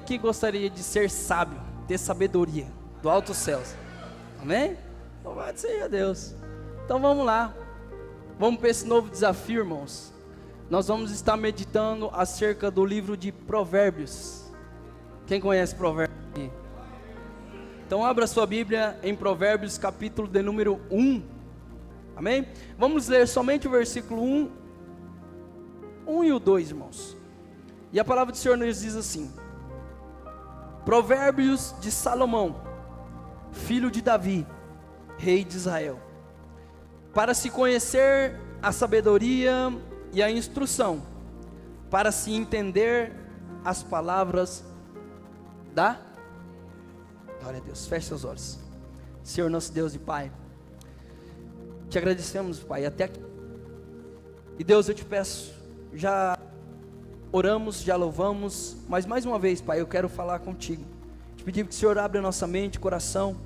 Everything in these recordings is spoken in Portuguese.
aqui gostaria de ser sábio, ter sabedoria do alto céus? Amém? Louvado seja Deus. Então vamos lá. Vamos para esse novo desafio, irmãos. Nós vamos estar meditando acerca do livro de Provérbios. Quem conhece Provérbios aqui? Então abra sua Bíblia em Provérbios capítulo de número 1. Amém? Vamos ler somente o versículo 1 e o 2, irmãos. E a palavra do Senhor nos diz assim: Provérbios de Salomão, filho de Davi, rei de Israel, para se conhecer a sabedoria e a instrução, para se entender as palavras da glória a Deus. Feche seus olhos. Senhor nosso Deus e Pai, te agradecemos, Pai, até aqui. E Deus, eu te peço, já oramos, já louvamos, mas mais uma vez, Pai, eu quero falar contigo. Te pedir que o Senhor abra a nossa mente, coração,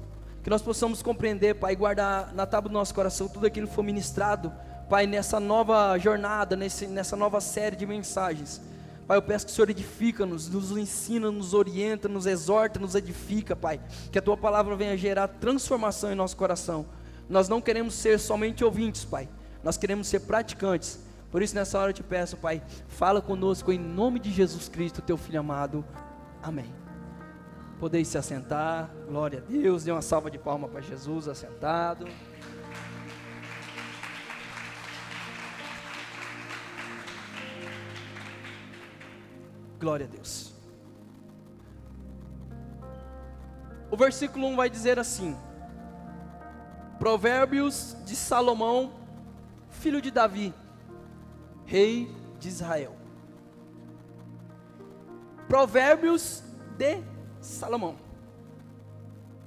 que nós possamos compreender, Pai, guardar na tábua do nosso coração tudo aquilo que foi ministrado, Pai, nessa nova jornada, nessa nova série de mensagens. Pai, eu peço que o Senhor edifica-nos, nos ensina, nos orienta, nos exorta, nos edifica, Pai, que a Tua palavra venha gerar transformação em nosso coração. Nós não queremos ser somente ouvintes, Pai, nós queremos ser praticantes. Por isso nessa hora eu te peço, Pai, fala conosco em nome de Jesus Cristo, Teu Filho amado, amém. Podeis se assentar, glória a Deus, dê uma salva de palmas para Jesus, assentado. Glória a Deus. O versículo 1 vai dizer assim: Provérbios de Salomão, filho de Davi, rei de Israel. Provérbios de Salomão.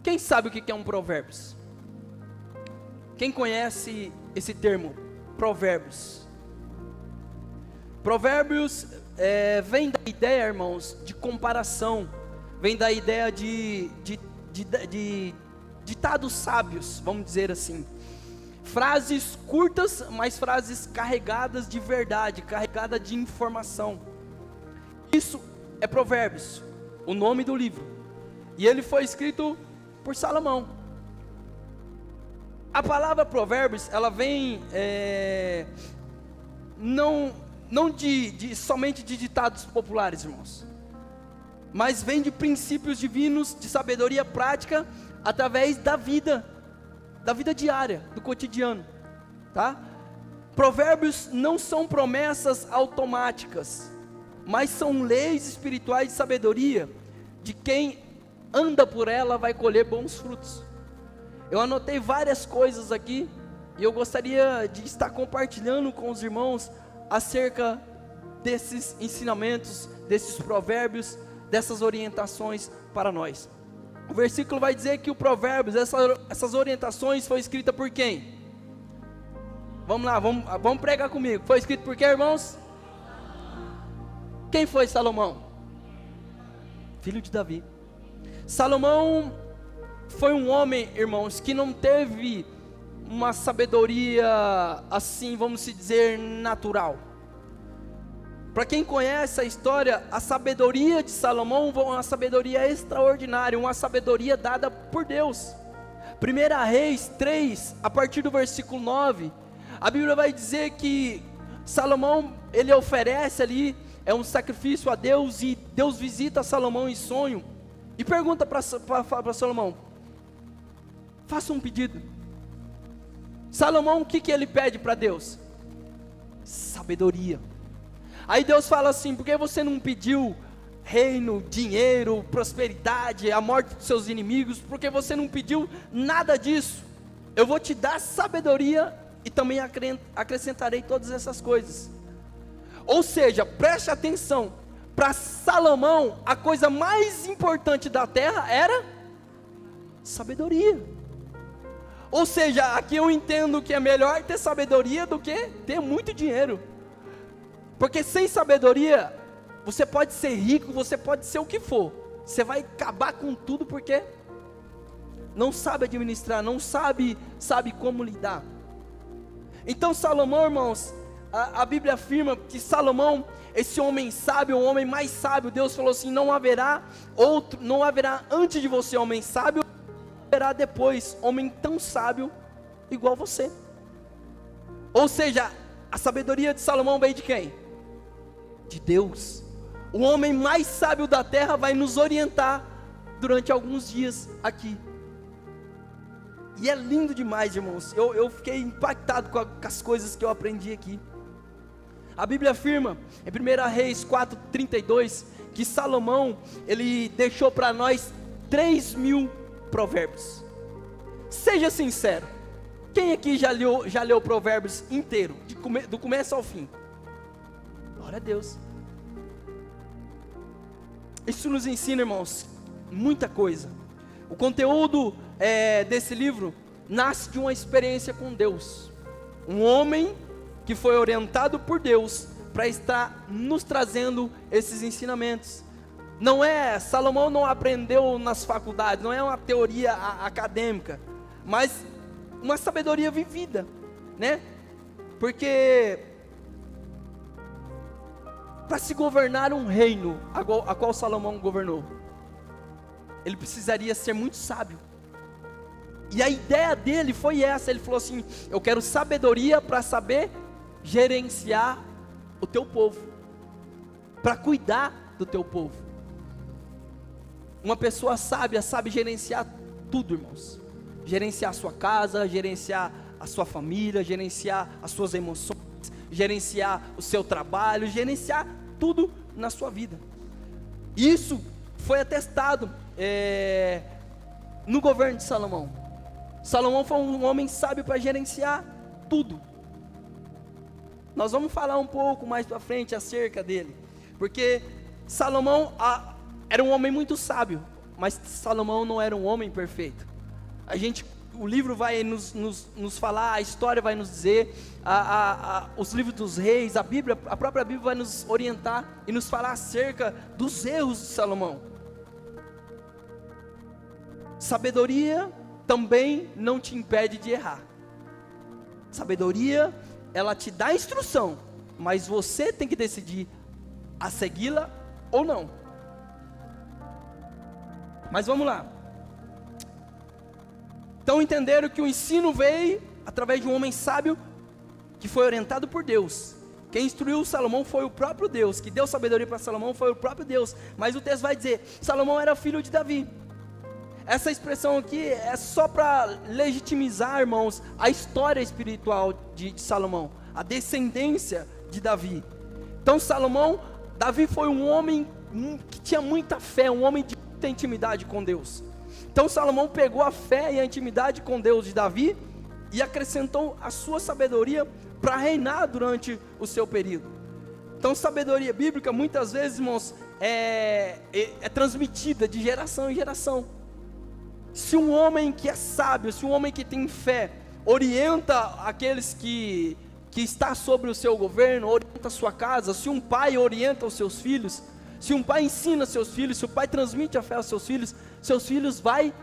Quem sabe o que é um provérbios? Quem conhece esse termo, provérbios? Provérbios vem da ideia, irmãos, de comparação, vem da ideia de ditados sábios, vamos dizer assim. Frases curtas, mas frases carregadas de verdade, carregadas de informação. Isso é Provérbios, o nome do livro. E ele foi escrito por Salomão. A palavra Provérbios, ela vem não somente de ditados populares, irmãos, mas vem de princípios divinos, de sabedoria prática, através da vida diária, do cotidiano, tá? Provérbios não são promessas automáticas, mas são leis espirituais de sabedoria, de quem anda por ela vai colher bons frutos. Eu anotei várias coisas aqui, e eu gostaria de estar compartilhando com os irmãos, acerca desses ensinamentos, desses provérbios, dessas orientações para nós. O versículo vai dizer que o Provérbios, essas orientações foi escrita por quem? Vamos lá, vamos pregar comigo. Foi escrito por quem, irmãos? Quem foi Salomão? Filho de Davi. Salomão foi um homem, irmãos, que não teve uma sabedoria assim, vamos dizer, natural. Para quem conhece a história, a sabedoria de Salomão foi uma sabedoria extraordinária, uma sabedoria dada por Deus. 1 Reis 3, a partir do versículo 9, a Bíblia vai dizer que Salomão, ele oferece ali, um sacrifício a Deus, e Deus visita Salomão em sonho, e pergunta para Salomão, faça um pedido. Salomão, o que ele pede para Deus? Sabedoria. Aí Deus fala assim: por que você não pediu reino, dinheiro, prosperidade, a morte dos seus inimigos? Porque você não pediu nada disso. Eu vou te dar sabedoria e também acrescentarei todas essas coisas. Ou seja, preste atenção, para Salomão a coisa mais importante da terra era sabedoria. Ou seja, aqui eu entendo que é melhor ter sabedoria do que ter muito dinheiro. Porque sem sabedoria, você pode ser rico, você pode ser o que for, você vai acabar com tudo porque não sabe administrar, não sabe como lidar. Então Salomão, irmãos, a Bíblia afirma que Salomão, esse homem sábio, o homem mais sábio, Deus falou assim: não haverá outro, não haverá antes de você homem sábio, não haverá depois homem tão sábio igual você. Ou seja, a sabedoria de Salomão veio de quem? De Deus. O homem mais sábio da terra vai nos orientar durante alguns dias aqui. E é lindo demais, irmãos. Eu fiquei impactado com as coisas que eu aprendi aqui. A Bíblia afirma, em 1 Reis 4:32, que Salomão, ele deixou para nós 3.000 provérbios. Seja sincero, quem aqui já leu Provérbios inteiro, do começo ao fim? Glória a Deus. Isso nos ensina, irmãos, muita coisa. O conteúdo desse livro nasce de uma experiência com Deus. Um homem que foi orientado por Deus para estar nos trazendo esses ensinamentos. Salomão não aprendeu nas faculdades, não é uma teoria acadêmica, mas uma sabedoria vivida, né? Porque para se governar um reino, a qual Salomão governou, ele precisaria ser muito sábio. E a ideia dele foi essa, ele falou assim: eu quero sabedoria para saber gerenciar o teu povo, para cuidar do teu povo. Uma pessoa sábia sabe gerenciar tudo, irmãos. Gerenciar a sua casa, gerenciar a sua família, gerenciar as suas emoções, gerenciar o seu trabalho, gerenciar tudo na sua vida. Isso foi atestado no governo de Salomão. Salomão foi um homem sábio para gerenciar tudo. Nós vamos falar um pouco mais para frente acerca dele, porque Salomão era um homem muito sábio, mas Salomão não era um homem perfeito. O livro vai nos falar, a história vai nos dizer, os livros dos reis, a própria Bíblia vai nos orientar e nos falar acerca dos erros de Salomão. Sabedoria também não te impede de errar. Sabedoria, ela te dá instrução, mas você tem que decidir a segui-la ou não. Mas vamos lá. Então entenderam que o ensino veio através de um homem sábio que foi orientado por Deus. Quem instruiu Salomão foi o próprio Deus, que deu sabedoria para Salomão foi o próprio Deus. Mas o texto vai dizer: Salomão era filho de Davi. Essa expressão aqui é só para legitimizar, irmãos, a história espiritual de Salomão, a descendência de Davi. Então Davi foi um homem que tinha muita fé, um homem de muita intimidade com Deus. Então Salomão pegou a fé e a intimidade com Deus de Davi e acrescentou a sua sabedoria para reinar durante o seu período. Então sabedoria bíblica muitas vezes, irmãos, é transmitida de geração em geração. Se um homem que é sábio, se um homem que tem fé, orienta aqueles que está sobre o seu governo, orienta a sua casa, se um pai orienta os seus filhos, se um pai ensina seus filhos, se o pai transmite a fé aos seus filhos vai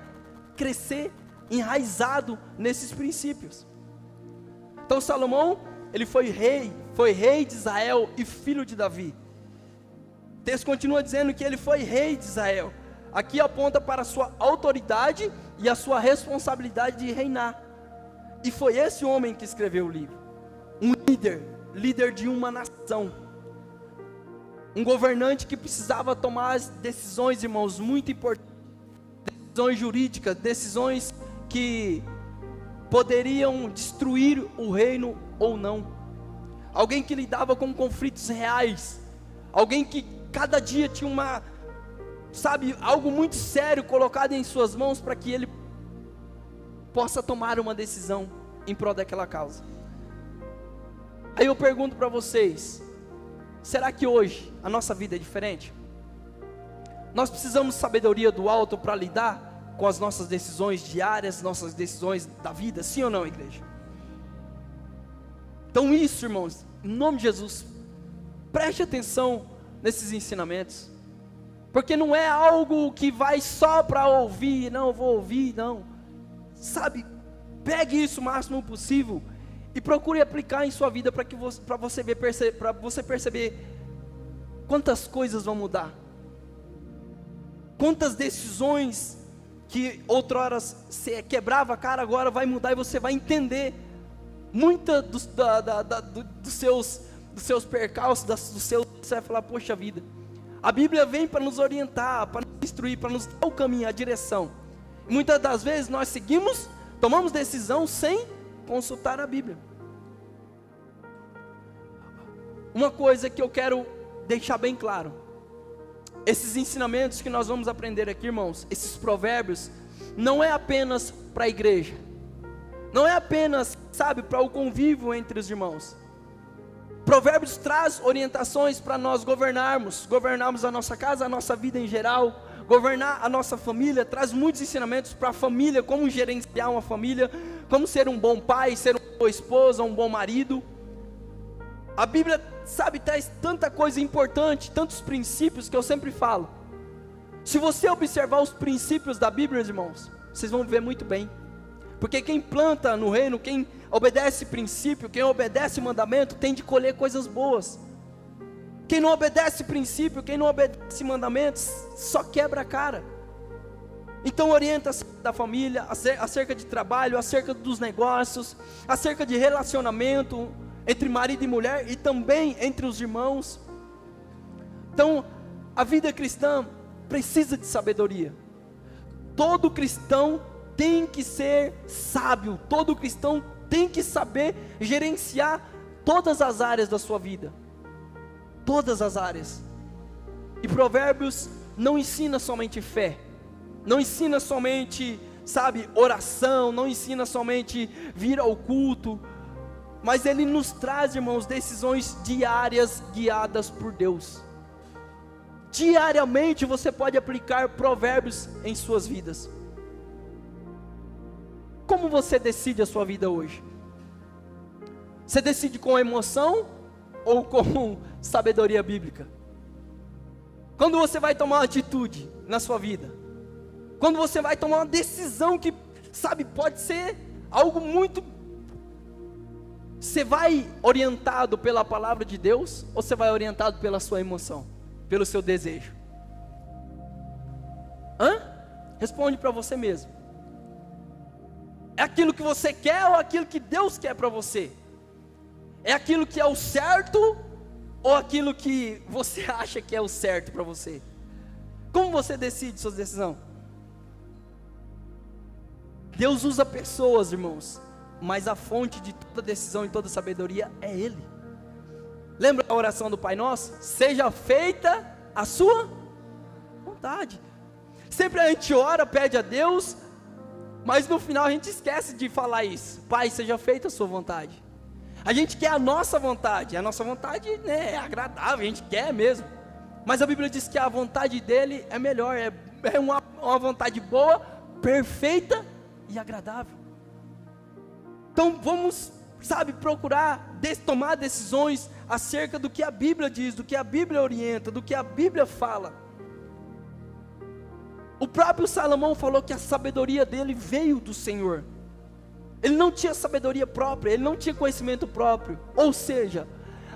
crescer enraizado nesses princípios. Então Salomão, ele foi rei de Israel e filho de Davi. O texto continua dizendo que ele foi rei de Israel. Aqui aponta para a sua autoridade e a sua responsabilidade de reinar. E foi esse homem que escreveu o livro. Um líder de uma nação. Um governante que precisava tomar as decisões, irmãos, muito importantes. Decisões jurídicas, decisões que poderiam destruir o reino ou não. Alguém que lidava com conflitos reais. Alguém que cada dia tinha algo muito sério colocado em suas mãos para que ele possa tomar uma decisão em prol daquela causa. Aí eu pergunto para vocês: será que hoje a nossa vida é diferente? Nós precisamos de sabedoria do alto para lidar com as nossas decisões diárias, nossas decisões da vida, sim ou não, igreja? Então isso, irmãos, em nome de Jesus, preste atenção nesses ensinamentos, porque não é algo que vai só para ouvir, não, eu vou ouvir, não, pegue isso o máximo possível E procure aplicar em sua vida para você perceber quantas coisas vão mudar. Quantas decisões que outrora você quebrava a cara, agora vai mudar e você vai entender muitas dos seus percalços, você vai falar, poxa vida, a Bíblia vem para nos orientar, para nos instruir, para nos dar o caminho, a direção. E muitas das vezes nós tomamos decisão sem consultar a Bíblia. Uma coisa que eu quero deixar bem claro, esses ensinamentos que nós vamos aprender aqui, irmãos, esses provérbios, não é apenas para a igreja, não é apenas, para o convívio entre os irmãos. Provérbios traz orientações para nós governarmos a nossa casa, a nossa vida em geral, governar a nossa família, traz muitos ensinamentos para a família, como gerenciar uma família, como ser um bom pai, ser uma boa esposa, um bom marido. A Bíblia, traz tanta coisa importante, tantos princípios que eu sempre falo. Se você observar os princípios da Bíblia, irmãos, vocês vão ver muito bem. Porque quem planta no reino, quem obedece princípio, quem obedece mandamento, tem de colher coisas boas. Quem não obedece princípio, quem não obedece mandamentos, só quebra a cara. Então orienta acerca da família, acerca de trabalho, acerca dos negócios, acerca de relacionamento entre marido e mulher e também entre os irmãos. Então, a vida cristã precisa de sabedoria. Todo cristão tem que ser sábio, todo cristão tem que saber gerenciar todas as áreas da sua vida. Todas as áreas. E Provérbios não ensina somente fé, não ensina somente, oração, não ensina somente vir ao culto, mas ele nos traz, irmãos, decisões diárias guiadas por Deus. Diariamente você pode aplicar provérbios em suas vidas. Como você decide a sua vida hoje? Você decide com emoção ou com sabedoria bíblica? Quando você vai tomar uma atitude na sua vida, quando você vai tomar uma decisão que, pode ser algo muito... Você vai orientado pela palavra de Deus ou você vai orientado pela sua emoção, pelo seu desejo? Responde para você mesmo. É aquilo que você quer ou aquilo que Deus quer para você? É aquilo que é o certo ou aquilo que você acha que é o certo para você? Como você decide sua decisão? Deus usa pessoas, irmãos, mas a fonte de toda decisão e toda sabedoria é Ele. Lembra a oração do Pai Nosso? Seja feita a sua vontade. Sempre a gente ora, pede a Deus, mas no final a gente esquece de falar isso. Pai, seja feita a sua vontade. A gente quer a nossa vontade é agradável, a gente quer mesmo. Mas a Bíblia diz que a vontade dele é melhor, é uma vontade boa, perfeita e agradável. Então vamos, procurar tomar decisões acerca do que a Bíblia diz, do que a Bíblia orienta, do que a Bíblia fala. O próprio Salomão falou que a sabedoria dele veio do Senhor. Ele não tinha sabedoria própria, ele não tinha conhecimento próprio. Ou seja,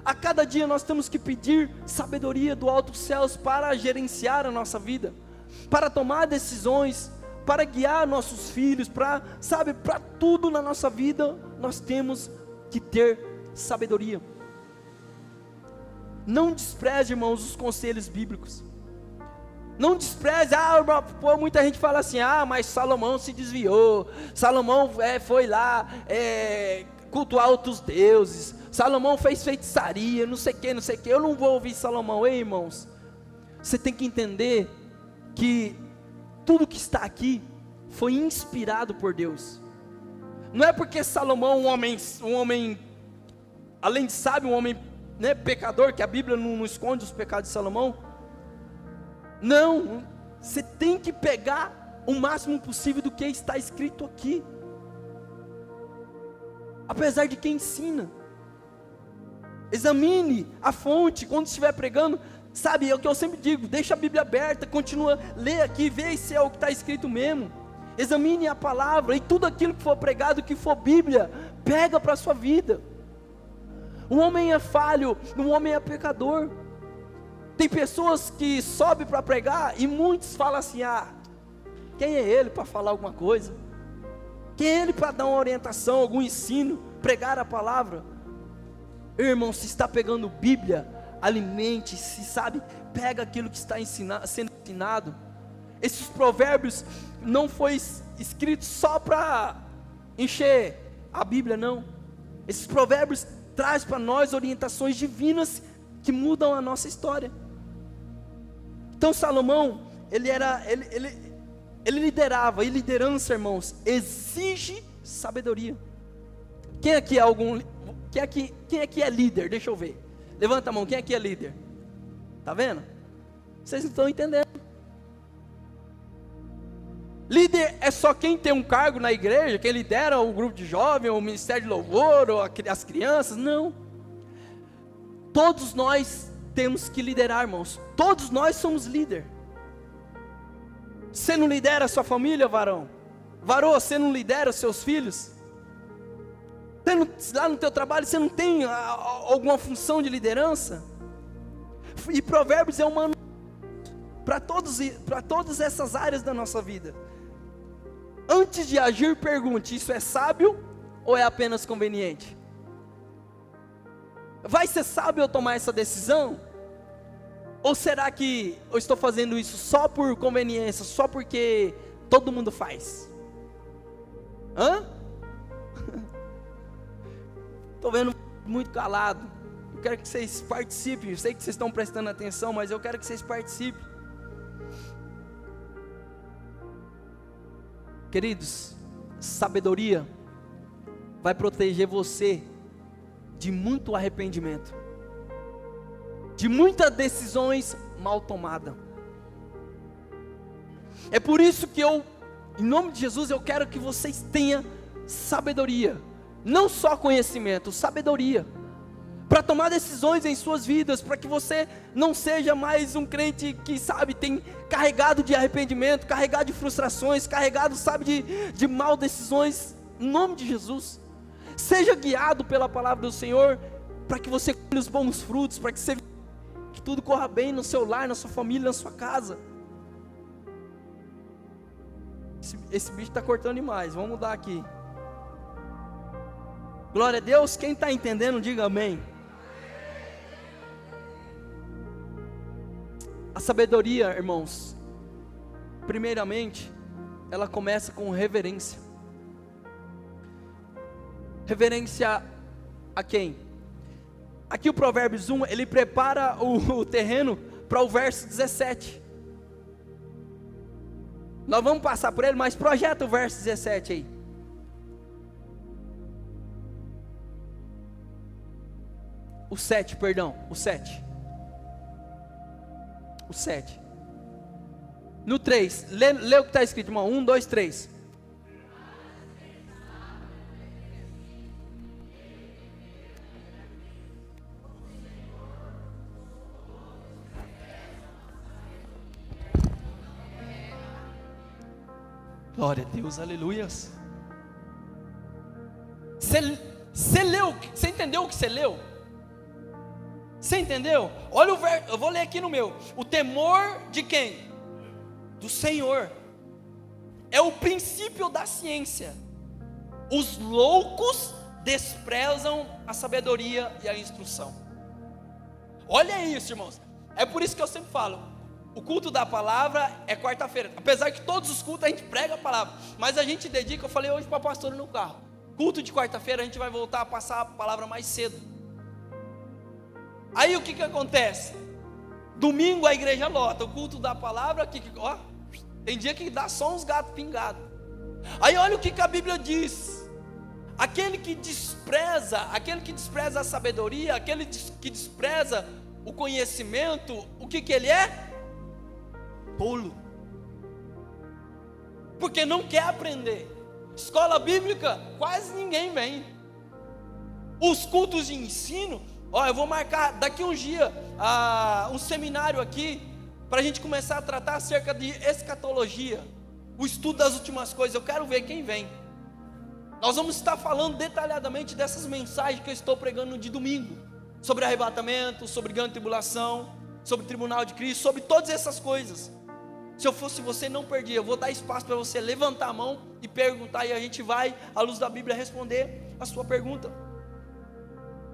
a cada dia nós temos que pedir sabedoria do alto dos céus para gerenciar a nossa vida, para tomar decisões, para guiar nossos filhos, para tudo na nossa vida, nós temos que ter sabedoria. Não despreze, irmãos, os conselhos bíblicos. Não despreze, muita gente fala assim, mas Salomão se desviou, Salomão foi lá cultuar outros deuses, Salomão fez feitiçaria, não sei o que, eu não vou ouvir Salomão. Ei, irmãos, você tem que entender que tudo que está aqui foi inspirado por Deus. Não é porque Salomão, um homem, além de sábio, um homem pecador, que a Bíblia não esconde os pecados de Salomão. Não, você tem que pegar o máximo possível do que está escrito aqui, apesar de quem ensina. Examine a fonte quando estiver pregando, é o que eu sempre digo, deixa a Bíblia aberta, continua, lê aqui, vê se é o que está escrito mesmo. Examine a palavra, e tudo aquilo que for pregado, que for Bíblia, Pega para a sua vida. O homem é falho, o homem é pecador. Tem pessoas que sobem para pregar e muitos falam assim: quem é ele para falar alguma coisa? Quem é ele para dar uma orientação, algum ensino, pregar a palavra? Irmão, se está pegando Bíblia, alimente-se, sabe? Pega aquilo que está sendo ensinado. Esses provérbios não foi escrito só para encher a Bíblia, não. Esses provérbios trazem para nós orientações divinas que mudam a nossa história. Então Salomão, ele liderava, e liderança, irmãos, exige sabedoria. Quem aqui é líder? Deixa eu ver. Levanta a mão, quem aqui é líder? Tá vendo? Vocês não estão entendendo. Líder é só quem tem um cargo na igreja, quem lidera o grupo de jovens, ou o ministério de louvor, ou as crianças. Não. Todos nós temos que liderar, irmãos. Todos nós somos líder. Você não lidera a sua família, varão? Varô, você não lidera os seus filhos? Lá no teu trabalho você não tem alguma função de liderança? E Provérbios é um manual para todas essas áreas da nossa vida. Antes de agir, pergunte: isso é sábio ou é apenas conveniente? Vai ser sábio eu tomar essa decisão? Ou será que eu estou fazendo isso só por conveniência, só porque todo mundo faz? Estou vendo muito calado. Eu quero que vocês participem. Eu sei que vocês estão prestando atenção, mas eu quero que vocês participem. Queridos, sabedoria vai proteger você de muito arrependimento, de muitas decisões mal tomadas. É por isso que em nome de Jesus, eu quero que vocês tenham sabedoria, não só conhecimento, sabedoria, para tomar decisões em suas vidas, para que você não seja mais um crente que, sabe, tem carregado de arrependimento, carregado de frustrações, carregado, sabe, de mal decisões. Em nome de Jesus, seja guiado pela palavra do Senhor, para que você colhe os bons frutos, para que tudo corra bem no seu lar, na sua família, na sua casa. Esse bicho está cortando demais, vamos mudar aqui. Glória a Deus. Quem está entendendo, diga amém. A sabedoria, irmãos, primeiramente, ela começa com reverência. Reverência a quem? Aqui o Provérbios 1, ele prepara o terreno para o verso 17. Nós vamos passar por ele, mas projeta o verso 17 aí. O 7. O 7. No 3, lê o que está escrito, irmão. 1, 2, 3. Glória a Deus, aleluias. Você leu, você entendeu o que você leu? Você entendeu? Olha o verso, eu vou ler aqui no meu. O temor de quem? Do Senhor. É o princípio da ciência. Os loucos desprezam a sabedoria e a instrução. Olha isso, irmãos. É por isso que eu sempre falo, o culto da palavra é quarta-feira. Apesar que todos os cultos a gente prega a palavra, mas a gente dedica, eu falei hoje para a pastora no carro, culto de quarta-feira a gente vai voltar a passar a palavra mais cedo. Aí o que acontece? Domingo a igreja lota, o culto da palavra, tem dia que dá só uns gatos pingados. Aí olha o que a Bíblia diz: aquele que despreza a sabedoria, aquele que despreza o conhecimento, o que ele é? Tolo. Porque não quer aprender. Escola bíblica, quase ninguém vem. Os cultos de ensino, eu vou marcar daqui uns dias um seminário aqui, para a gente começar a tratar acerca de escatologia, o estudo das últimas coisas. Eu quero ver quem vem. Nós vamos estar falando detalhadamente dessas mensagens que eu estou pregando de domingo, sobre arrebatamento, sobre grande tribulação, sobre tribunal de Cristo, sobre todas essas coisas. Se eu fosse você, não perdia. Eu vou dar espaço para você levantar a mão e perguntar, e a gente vai, à luz da Bíblia, responder a sua pergunta.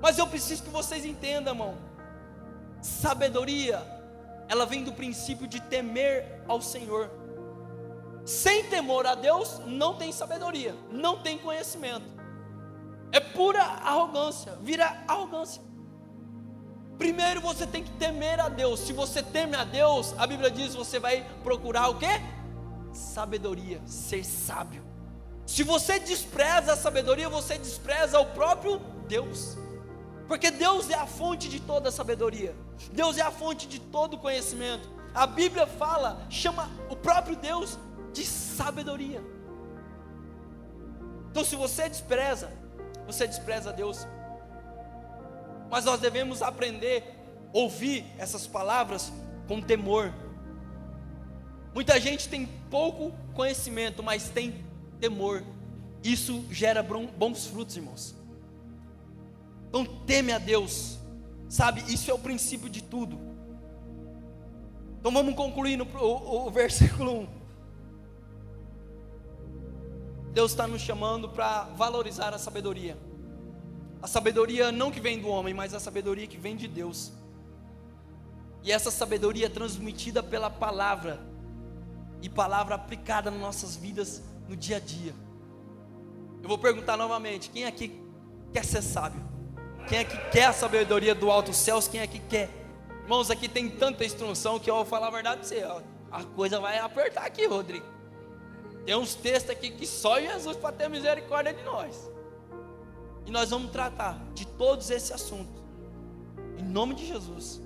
Mas eu preciso que vocês entendam, irmão, sabedoria, ela vem do princípio de temer ao Senhor. Sem temor a Deus, não tem sabedoria, não tem conhecimento. É pura arrogância, vira arrogância. Primeiro você tem que temer a Deus. Se você teme a Deus, a Bíblia diz, você vai procurar o quê? Sabedoria, ser sábio. Se você despreza a sabedoria, você despreza o próprio Deus. Porque Deus é a fonte de toda a sabedoria. Deus é a fonte de todo o conhecimento. A Bíblia fala, chama o próprio Deus de sabedoria. Então se você despreza a Deus. Mas nós devemos aprender, ouvir essas palavras com temor. Muita gente tem pouco conhecimento, mas tem temor. Isso gera bons frutos, irmãos. Então teme a Deus, sabe? Isso é o princípio de tudo. Então vamos concluir o versículo 1. Deus está nos chamando para valorizar a sabedoria. A sabedoria não que vem do homem, mas a sabedoria que vem de Deus. E essa sabedoria é transmitida pela palavra, e palavra aplicada nas nossas vidas no dia a dia. Eu vou perguntar novamente, quem aqui quer ser sábio? Quem aqui quer a sabedoria do alto céus? Quem aqui quer? Irmãos, aqui tem tanta instrução que eu vou falar a verdade para você, ó, a coisa vai apertar aqui, Rodrigo. Tem uns textos aqui que só Jesus para ter misericórdia de nós. E nós vamos tratar de todos esses assuntos, em nome de Jesus.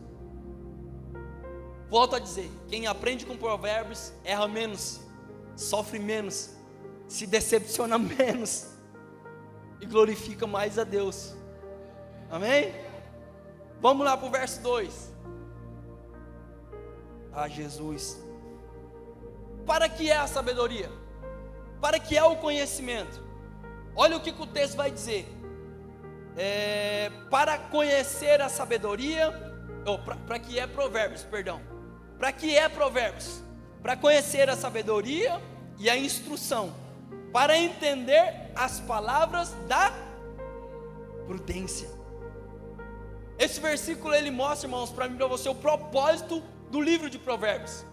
Volto a dizer, quem aprende com provérbios, erra menos, sofre menos, se decepciona menos, e glorifica mais a Deus. Amém? Vamos lá para o verso 2. Ah, Jesus. Para que é a sabedoria? Para que é o conhecimento? Olha o que o texto vai dizer. Para conhecer a sabedoria, para que é provérbios, perdão. Para que é provérbios? Para conhecer a sabedoria e a instrução, para entender as palavras da prudência. Esse versículo ele mostra, irmãos, para mim e para você o propósito do livro de Provérbios.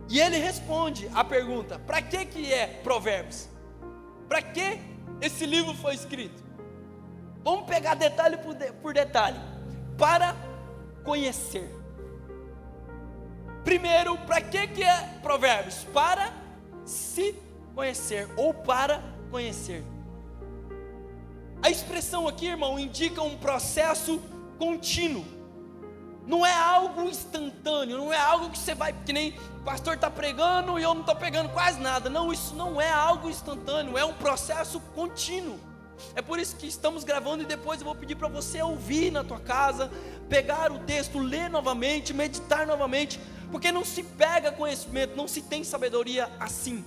E ele responde a pergunta: para que é Provérbios? Para que esse livro foi escrito? Vamos pegar detalhe por detalhe. Para conhecer. Primeiro, para que é Provérbios? Para se conhecer, ou para conhecer. A expressão aqui, irmão, indica um processo contínuo. Não é algo instantâneo, não é algo que você vai, que nem o pastor está pregando e eu não estou pegando quase nada. Não, isso não é algo instantâneo, é um processo contínuo. É por isso que estamos gravando, e depois eu vou pedir para você ouvir na tua casa, pegar o texto, ler novamente, meditar novamente, porque não se pega conhecimento, não se tem sabedoria assim.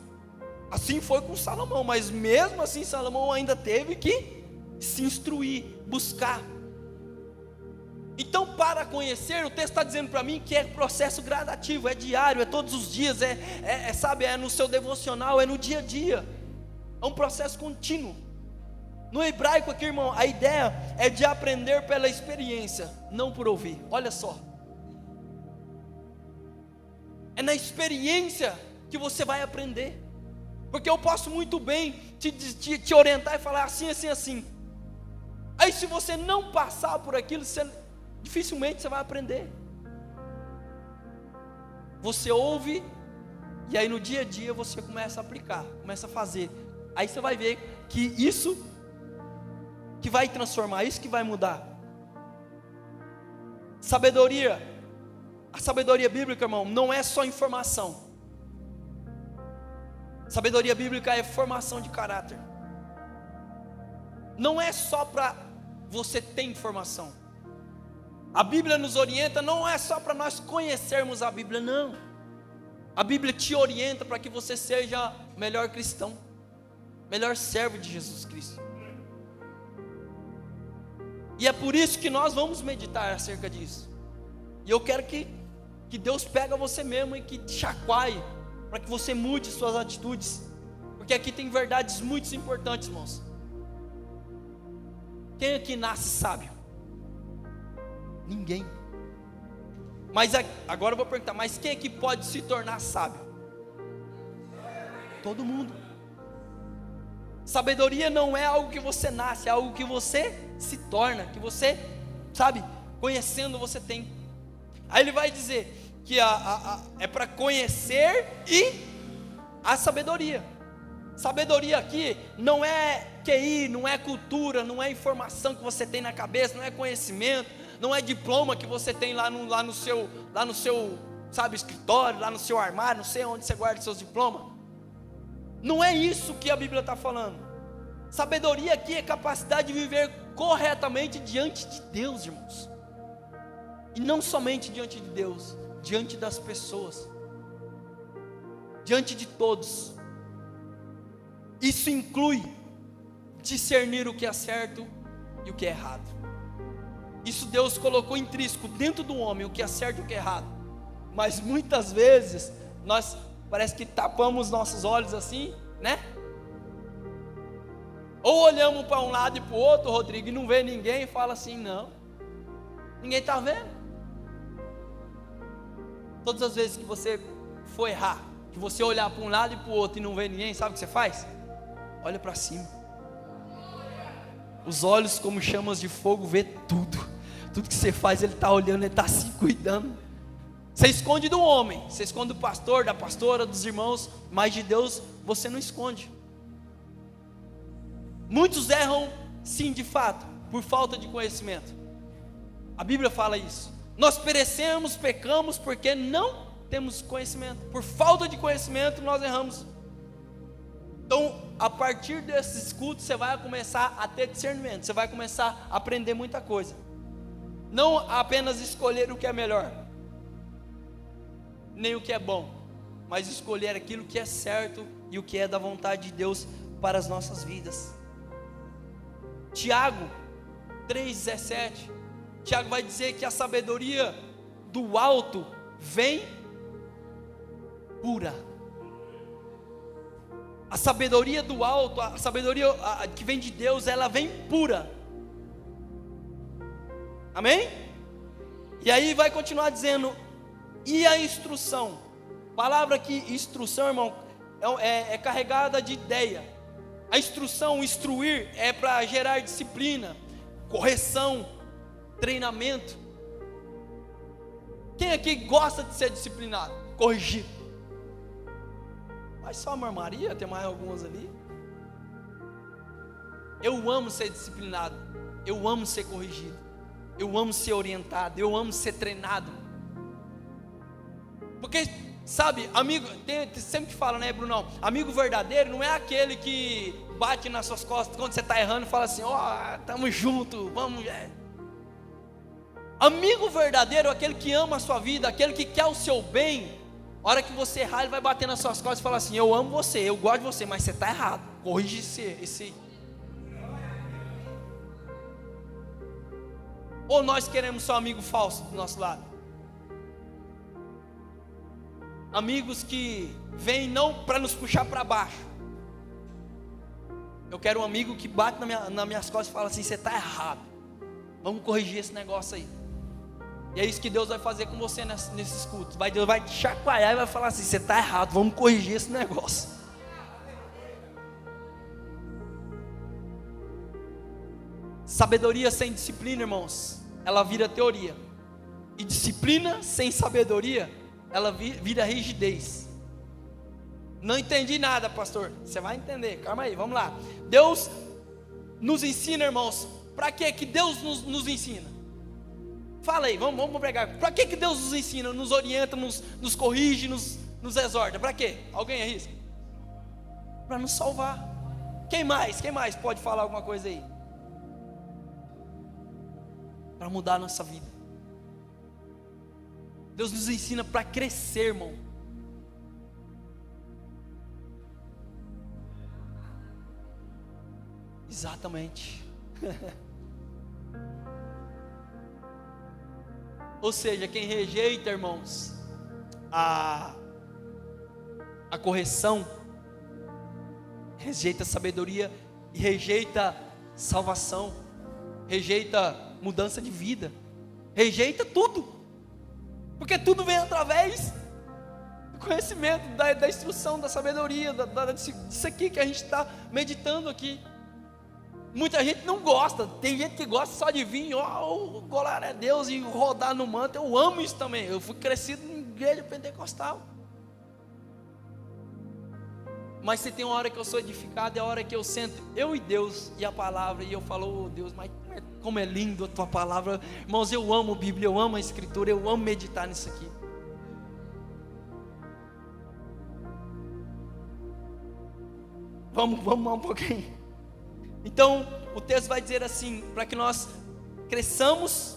Assim foi com Salomão, mas mesmo assim Salomão ainda teve que se instruir, buscar. Então, para conhecer, o texto está dizendo para mim que é processo gradativo, é diário, é todos os dias, sabe, é no seu devocional, é no dia a dia, é um processo contínuo. No hebraico aqui, irmão, a ideia é de aprender pela experiência, não por ouvir. Olha só, é na experiência que você vai aprender. Porque eu posso muito bem te orientar e falar assim, assim, assim. Aí se você não passar por aquilo, dificilmente você vai aprender. Você ouve, e aí no dia a dia você começa a aplicar, começa a fazer. Aí você vai ver que isso que vai transformar, isso que vai mudar. Sabedoria, a sabedoria bíblica, irmão, não é só informação. Sabedoria bíblica é formação de caráter. Não é só para você ter informação. A Bíblia nos orienta, não é só para nós conhecermos a Bíblia, não. A Bíblia te orienta para que você seja melhor cristão, melhor servo de Jesus Cristo. E é por isso que nós vamos meditar acerca disso. E eu quero que Deus pegue você mesmo e que te chacoalhe, para que você mude suas atitudes, porque aqui tem verdades muito importantes, irmãos. Quem aqui nasce sábio? Ninguém. Mas agora eu vou perguntar, mas quem aqui pode se tornar sábio? Todo mundo. Sabedoria não é algo que você nasce, é algo que você se torna, que você, sabe, conhecendo você tem. Aí ele vai dizer que é para conhecer e a sabedoria. Sabedoria aqui não é QI, não é cultura, não é informação que você tem na cabeça, não é conhecimento, não é diploma que você tem lá no seu, sabe, escritório, lá no seu armário, não sei onde você guarda seus diplomas. Não é isso que a Bíblia está falando. Sabedoria aqui é capacidade de viver corretamente diante de Deus, irmãos. E não somente diante de Deus, diante das pessoas, diante de todos. Isso inclui discernir o que é certo e o que é errado. Isso Deus colocou intrínseco dentro do homem, o que é certo e o que é errado. Mas muitas vezes nós parece que tapamos nossos olhos assim, né? Ou olhamos para um lado e para o outro, Rodrigo, e não vê ninguém e fala assim, não, ninguém está vendo. Todas as vezes que você for errar, que você olhar para um lado e para o outro e não vê ninguém, sabe o que você faz? Olha para cima. Os olhos como chamas de fogo vê tudo. Tudo que você faz, ele está olhando, ele está se cuidando. Você esconde do homem, você esconde do pastor, da pastora, dos irmãos, mas de Deus você não esconde. Muitos erram, sim, de fato, por falta de conhecimento. A Bíblia fala isso. Nós perecemos, pecamos porque não temos conhecimento. Por falta de conhecimento nós erramos. Então, a partir desses cultos você vai começar a ter discernimento. Você vai começar a aprender muita coisa. Não apenas escolher o que é melhor, nem o que é bom, mas escolher aquilo que é certo e o que é da vontade de Deus para as nossas vidas. Tiago 3,17, Tiago vai dizer que a sabedoria do alto vem pura. A sabedoria do alto, a sabedoria que vem de Deus, ela vem pura. Amém? E aí vai continuar dizendo, e a instrução? Palavra que instrução, irmão, é carregada de ideia. A instrução, instruir, é para gerar disciplina, correção, treinamento. Quem aqui gosta de ser disciplinado? Corrigir. Mas só a Maria, tem mais algumas ali. Eu amo ser disciplinado, eu amo ser corrigido, eu amo ser orientado, eu amo ser treinado. Porque, sabe, amigo, sempre fala, né, Brunão? Amigo verdadeiro não é aquele que bate nas suas costas quando você está errando e fala assim, ó, tamo junto, vamos. Amigo verdadeiro é aquele que ama a sua vida, aquele que quer o seu bem. A hora que você errar, ele vai bater nas suas costas e falar assim, eu amo você, eu gosto de você, mas você está errado, corrige esse. Ou nós queremos só amigo falso do nosso lado? Amigos que vêm não para nos puxar para baixo. Eu quero um amigo que bate nas minhas costas e fala assim, você está errado, vamos corrigir esse negócio aí. E é isso que Deus vai fazer com você nesses cultos. Deus vai te chacoalhar e vai falar assim, você está errado, vamos corrigir esse negócio. Sabedoria sem disciplina, irmãos, ela vira teoria. E disciplina sem sabedoria, ela vira rigidez. Não entendi nada, pastor. Você vai entender, calma aí, vamos lá. Deus nos ensina, irmãos. Para que Deus nos ensina? Fala aí, vamos pregar. Para que Deus nos ensina, nos orienta, nos corrige, nos exorta? Para quê? Alguém arrisca? Para nos salvar. Quem mais pode falar alguma coisa aí? Para mudar a nossa vida. Deus nos ensina para crescer, irmão. Exatamente. Ou seja, quem rejeita, irmãos, a correção, rejeita a sabedoria e rejeita salvação, rejeita mudança de vida, rejeita tudo, porque tudo vem através do conhecimento, da instrução, da sabedoria, disso aqui que a gente está meditando aqui. Muita gente não gosta, tem gente que gosta só de vir, glória a Deus, e rodar no manto. Eu amo isso também. Eu fui crescido em igreja pentecostal. Mas se tem uma hora que eu sou edificado, é a hora que eu sento, eu e Deus, e a palavra, e eu falo, Deus, mas como é lindo a tua palavra. Irmãos, eu amo a Bíblia, eu amo a Escritura, eu amo meditar nisso aqui. Vamos um pouquinho. Então, o texto vai dizer assim, para que nós cresçamos,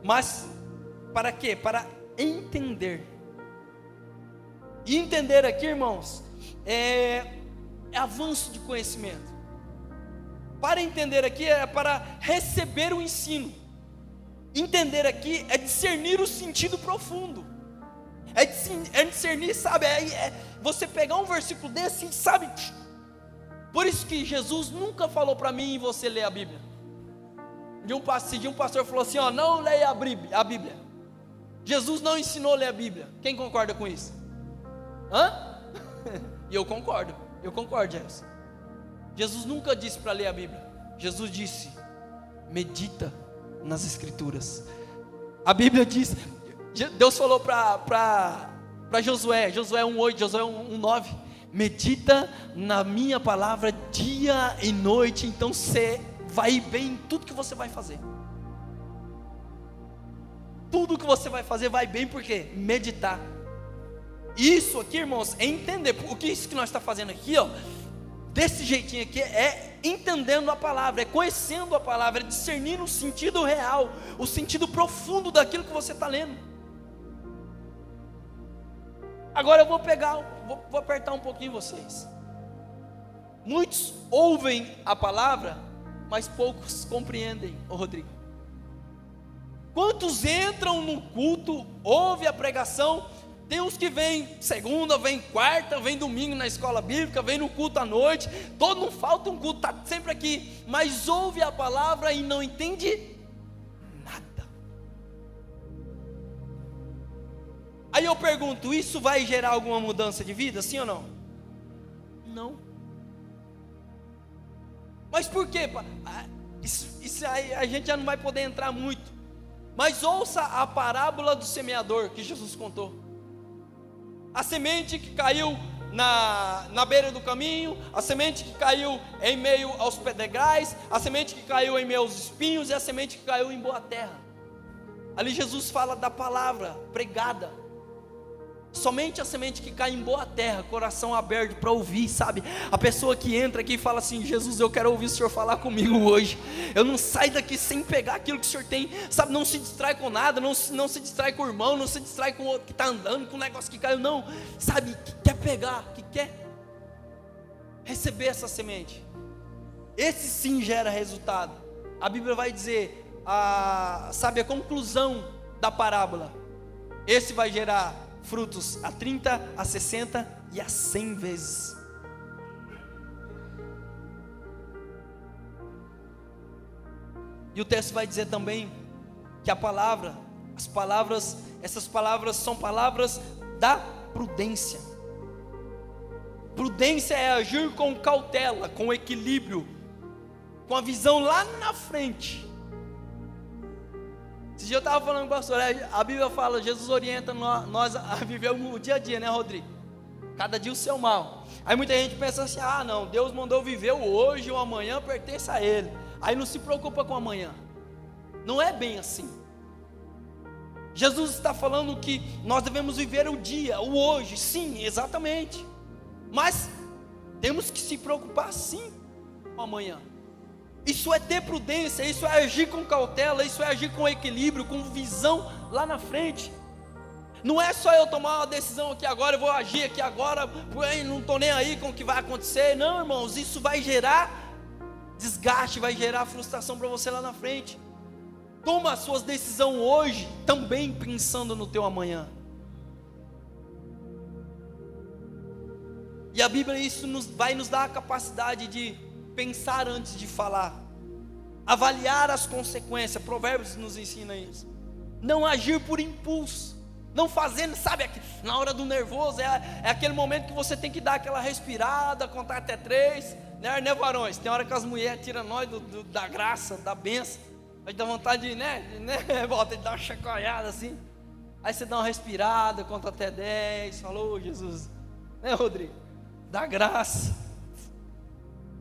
mas para quê? Para entender. E entender aqui, irmãos, é avanço de conhecimento. Para entender aqui é para receber o ensino. Entender aqui é discernir o sentido profundo. É discernir, sabe? Você pegar um versículo desse e sabe. Por isso que Jesus nunca falou para mim e você ler a Bíblia. Um pastor falou assim, não leia a Bíblia. Jesus não ensinou a ler a Bíblia. Quem concorda com isso? E eu concordo, Jesus. Jesus nunca disse para ler a Bíblia. Jesus disse, medita nas Escrituras. A Bíblia diz, Deus falou para Josué 1:8, Josué 1:9, medita na minha palavra dia e noite, então você vai ir bem em tudo que você vai fazer. Tudo que você vai fazer vai bem, porque meditar. Isso aqui, irmãos, é entender. O que isso que nós estamos fazendo aqui, desse jeitinho aqui, é entendendo a palavra, é conhecendo a palavra, é discernindo o sentido real, o sentido profundo daquilo que você está lendo. Agora eu vou apertar um pouquinho vocês. Muitos ouvem a palavra, mas poucos compreendem, Rodrigo. Quantos entram no culto, ouvem a pregação? Tem uns que vêm segunda, vêm quarta, vêm domingo na escola bíblica, vêm no culto à noite, não falta um culto, está sempre aqui, mas ouve a palavra e não entende nada. Aí eu pergunto, isso vai gerar alguma mudança de vida, sim ou não? Não. Mas por quê? Isso aí a gente já não vai poder entrar muito. Mas ouça a parábola do semeador que Jesus contou. A semente que caiu na beira do caminho, a semente que caiu em meio aos pedregais, a semente que caiu em meio aos espinhos e a semente que caiu em boa terra. Ali Jesus fala da palavra pregada. Somente a semente que cai em boa terra, coração aberto para ouvir, sabe? A pessoa que entra aqui e fala assim, Jesus, eu quero ouvir o Senhor falar comigo hoje. Eu não saio daqui sem pegar aquilo que o Senhor tem, sabe? Não se distrai com nada, não se distrai com o irmão, não se distrai com o outro que está andando, com o negócio que caiu, não. Sabe? Que quer pegar, que quer receber essa semente. Esse sim gera resultado. A Bíblia vai dizer, a conclusão da parábola. Esse vai gerar frutos a 30, a 60 e a 100 vezes. E o texto vai dizer também que essas palavras são palavras da prudência. Prudência é agir com cautela, com equilíbrio, com a visão lá na frente. Esse dia eu estava falando com o pastor, a Bíblia fala, Jesus orienta nós a viver o dia a dia, né, Rodrigo? Cada dia o seu mal. Aí muita gente pensa assim, não, Deus mandou viver o hoje, o amanhã pertence a Ele. Aí não se preocupa com o amanhã. Não é bem assim. Jesus está falando que nós devemos viver o dia, o hoje, sim, exatamente. Mas temos que se preocupar sim com o amanhã. Isso é ter prudência, isso é agir com cautela, isso é agir com equilíbrio, com visão lá na frente. Não é só eu tomar uma decisão aqui agora, eu vou agir aqui agora, não estou nem aí com o que vai acontecer. Não, irmãos, isso vai gerar desgaste, vai gerar frustração para você lá na frente. Toma as suas decisões hoje, também pensando no teu amanhã. E a Bíblia, isso vai nos dar a capacidade de pensar antes de falar, avaliar as consequências. Provérbios nos ensina isso. Não agir por impulso, não fazendo, sabe, na hora do nervoso, é aquele momento que você tem que dar aquela respirada, contar até 3, né, varões? Tem hora que as mulheres tiram nós da graça, da bênção, aí dá vontade de, volta de dar uma chacoalhada assim, aí você dá uma respirada, conta até 10, falou, Jesus, né, Rodrigo? Dá graça,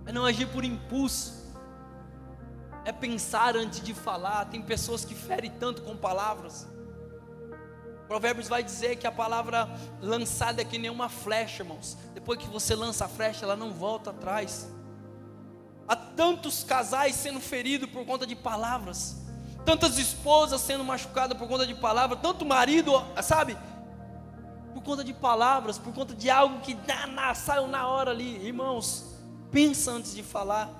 é não agir por impulso, é pensar antes de falar. Tem pessoas que ferem tanto com palavras. Provérbios vai dizer que a palavra lançada é que nem uma flecha, irmãos. Depois que você lança a flecha, ela não volta atrás. Há tantos casais sendo feridos por conta de palavras, tantas esposas sendo machucadas por conta de palavras, tanto marido, sabe, por conta de palavras, por conta de algo que saiu na hora ali. Irmãos, pensa antes de falar,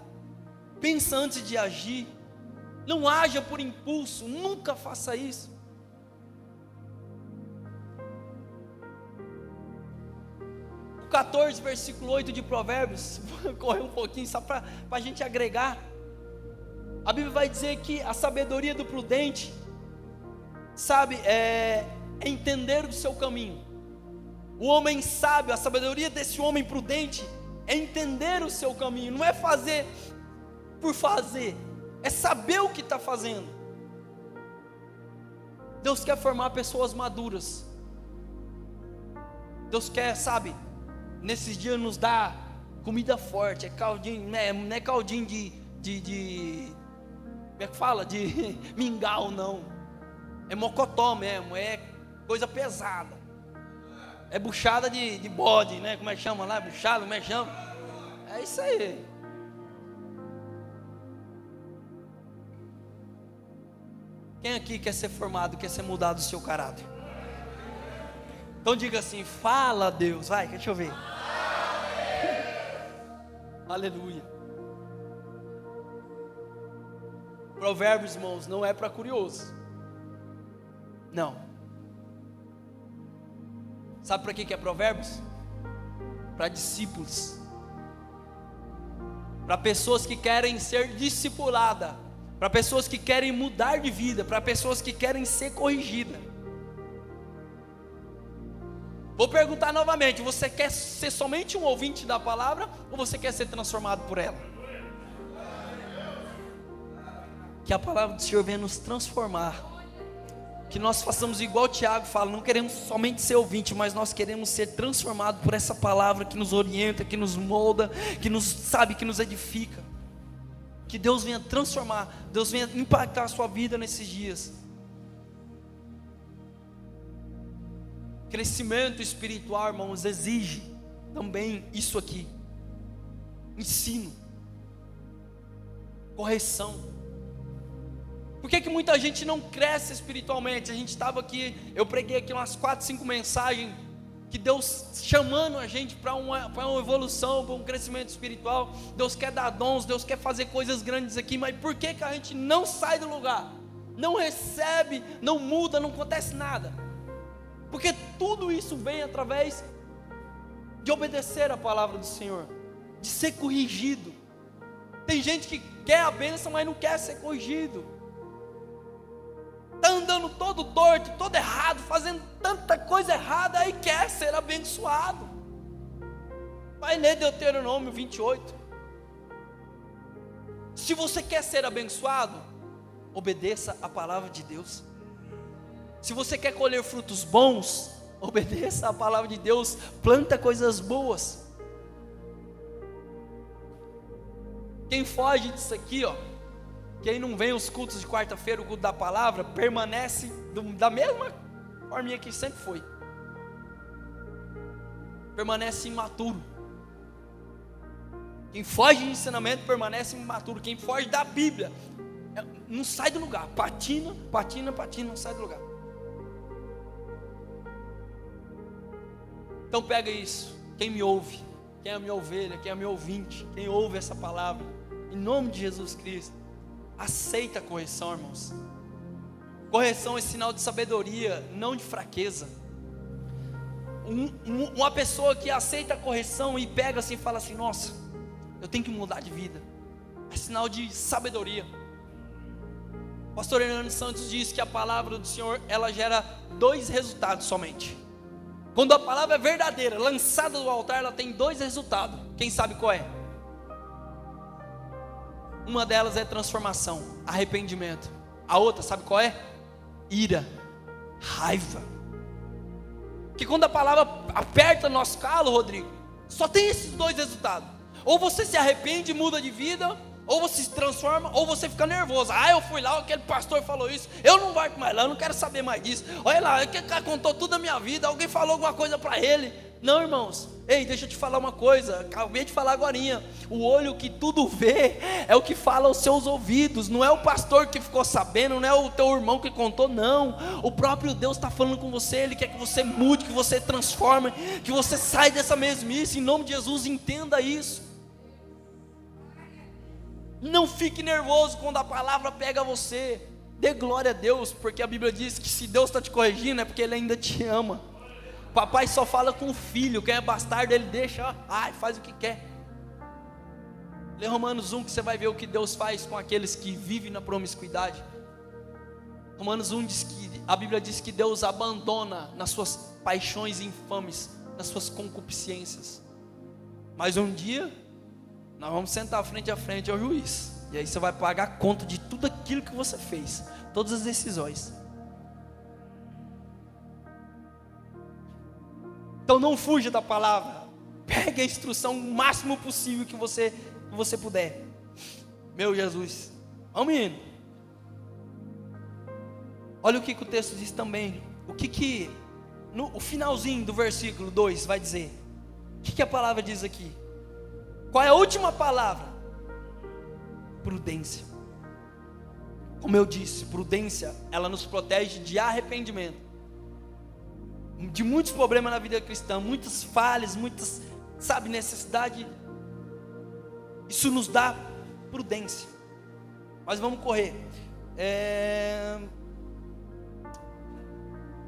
pensa antes de agir, não haja por impulso, nunca faça isso. O 14, versículo 8 de Provérbios, vou correr um pouquinho só para a gente agregar. A Bíblia vai dizer que a sabedoria do prudente, sabe, é entender o seu caminho. O homem sábio, a sabedoria desse homem prudente é entender o seu caminho, não é fazer por fazer, é saber o que está fazendo. Deus quer formar pessoas maduras. Deus quer, sabe, nesses dias nos dar comida forte, é caldinho, não é caldinho de como é que fala? De mingau, não. É mocotó mesmo, é coisa pesada. É buchada de bode, né? Como é que chama lá? Buchada, como é que chama? É isso aí. Quem aqui quer ser formado, quer ser mudado o seu caráter? Então diga assim, fala Deus, vai, deixa eu ver. Aleluia. Provérbios, irmãos, não é para curioso. Não. Sabe para que é Provérbios? Para discípulos, para pessoas que querem ser discipuladas, para pessoas que querem mudar de vida, para pessoas que querem ser corrigidas. Vou perguntar novamente, você quer ser somente um ouvinte da palavra, ou você quer ser transformado por ela? Que a palavra do Senhor venha nos transformar, que nós façamos igual o Tiago fala, não queremos somente ser ouvinte, mas nós queremos ser transformados por essa palavra que nos orienta, que nos molda, que nos, sabe, que nos edifica. Que Deus venha transformar, Deus venha impactar a sua vida nesses dias. Crescimento espiritual, irmãos, exige também isso aqui: ensino, correção. Por que muita gente não cresce espiritualmente? A gente estava aqui, eu preguei aqui umas 4, 5 mensagens, que Deus chamando a gente para uma evolução, para um crescimento espiritual. Deus quer dar dons, Deus quer fazer coisas grandes aqui, mas por que a gente não sai do lugar? Não recebe, não muda, não acontece nada? Porque tudo isso vem através de obedecer a palavra do Senhor, de ser corrigido. Tem gente que quer a bênção, mas não quer ser corrigido. Está andando todo torto, todo errado, fazendo tanta coisa errada, aí quer ser abençoado. Vai ler Deuteronômio 28. Se você quer ser abençoado, obedeça a palavra de Deus. Se você quer colher frutos bons, obedeça a palavra de Deus, planta coisas boas. Quem foge disso aqui, ó, quem não vem aos cultos de quarta-feira, o culto da palavra, permanece da mesma forminha que sempre foi. Permanece imaturo. Quem foge de ensinamento permanece imaturo. Quem foge da Bíblia não sai do lugar. Patina, não sai do lugar. Então pega isso. Quem me ouve, quem é a minha ovelha, quem é meu ouvinte, quem ouve essa palavra, Em nome de Jesus Cristo. Aceita a correção, irmãos. Correção é sinal de sabedoria, não de fraqueza. Uma pessoa que aceita a correção e pega assim e fala assim: nossa, eu tenho que mudar de vida, é sinal de sabedoria. O pastor Hernando Santos diz que a palavra do Senhor, ela gera 2 resultados somente. Quando a palavra é verdadeira, lançada do altar, ela tem 2 resultados. Quem sabe qual é? Uma delas é transformação, arrependimento. A outra, sabe qual é? Ira, raiva. Que quando a palavra aperta nosso calo, Rodrigo, só tem esses 2 resultados. Ou você se arrepende e muda de vida, ou você se transforma, ou você fica nervoso. Ah, eu fui lá, aquele pastor falou isso, eu não volto mais lá, eu não quero saber mais disso. Olha lá, aquele cara contou tudo da minha vida, alguém falou alguma coisa para ele. Não, irmãos, ei, deixa eu te falar uma coisa, acabei de falar agorinha. O olho que tudo vê é o que fala aos seus ouvidos. Não é o pastor que ficou sabendo, não é o teu irmão que contou, não. O próprio Deus está falando com você. Ele quer que você mude, que você transforme, que você saia dessa mesmice. Em nome de Jesus, entenda isso. Não fique nervoso quando a palavra pega você. Dê glória a Deus, porque a Bíblia diz que se Deus está te corrigindo é porque Ele ainda te ama. Papai só fala com o filho, quem é bastardo ele deixa, faz o que quer. Lê Romanos 1 que você vai ver o que Deus faz com aqueles que vivem na promiscuidade. Romanos 1 diz que, a Bíblia diz que Deus abandona nas suas paixões infames, nas suas concupiscências. Mas um dia, nós vamos sentar frente a frente ao juiz, e aí você vai pagar conta de tudo aquilo que você fez, todas as decisões. Então não fuja da palavra, pegue a instrução o máximo possível que você puder. Meu Jesus, vamos indo. Olha o que o texto diz também, no finalzinho do versículo 2 vai dizer, o que a palavra diz aqui? Qual é a última palavra? Prudência. Como eu disse, prudência, ela nos protege de arrependimento, de muitos problemas na vida cristã, muitas falhas, muitas, necessidade. Isso nos dá prudência. Mas vamos correr.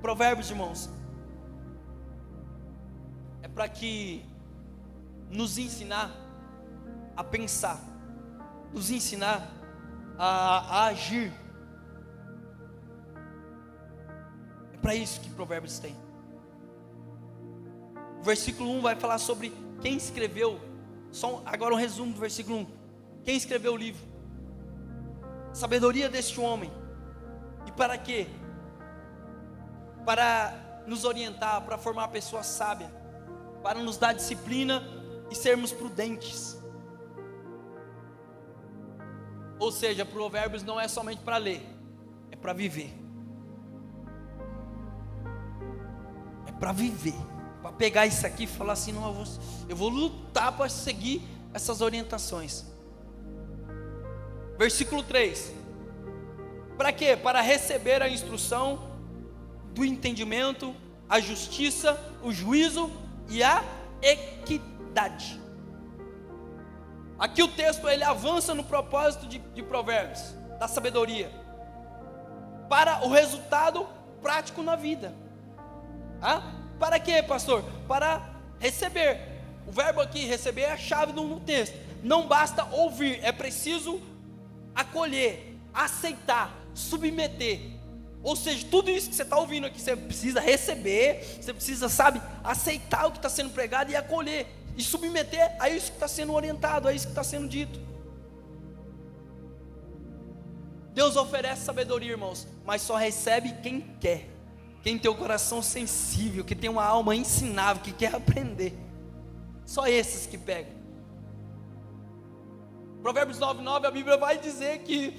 Provérbios, irmãos, é para que nos ensinar a pensar, nos ensinar a agir. É para isso que Provérbios tem. O versículo 1 vai falar sobre quem escreveu. Agora um resumo do versículo 1. Quem escreveu o livro? Sabedoria deste homem. E para quê? Para nos orientar, para formar uma pessoa sábia, para nos dar disciplina e sermos prudentes. Ou seja, Provérbios não é somente para ler, é para viver. É para viver. Para pegar isso aqui e falar assim: não, eu vou lutar para seguir essas orientações. Versículo 3. Para quê? Para receber a instrução do entendimento, a justiça, o juízo e a equidade. Aqui o texto ele avança no propósito de Provérbios, da sabedoria, para o resultado prático na vida. Para quê, pastor? Para receber. O verbo aqui, receber, é a chave no texto. Não basta ouvir, é preciso acolher, aceitar, submeter. Ou seja, tudo isso que você está ouvindo aqui, você precisa receber, você precisa, aceitar o que está sendo pregado e acolher, e submeter a isso que está sendo orientado, a isso que está sendo dito. Deus oferece sabedoria, irmãos, mas só recebe quem quer. Quem tem o coração sensível, que tem uma alma ensinável, que quer aprender. Só esses que pegam. Provérbios 9:9, a Bíblia vai dizer que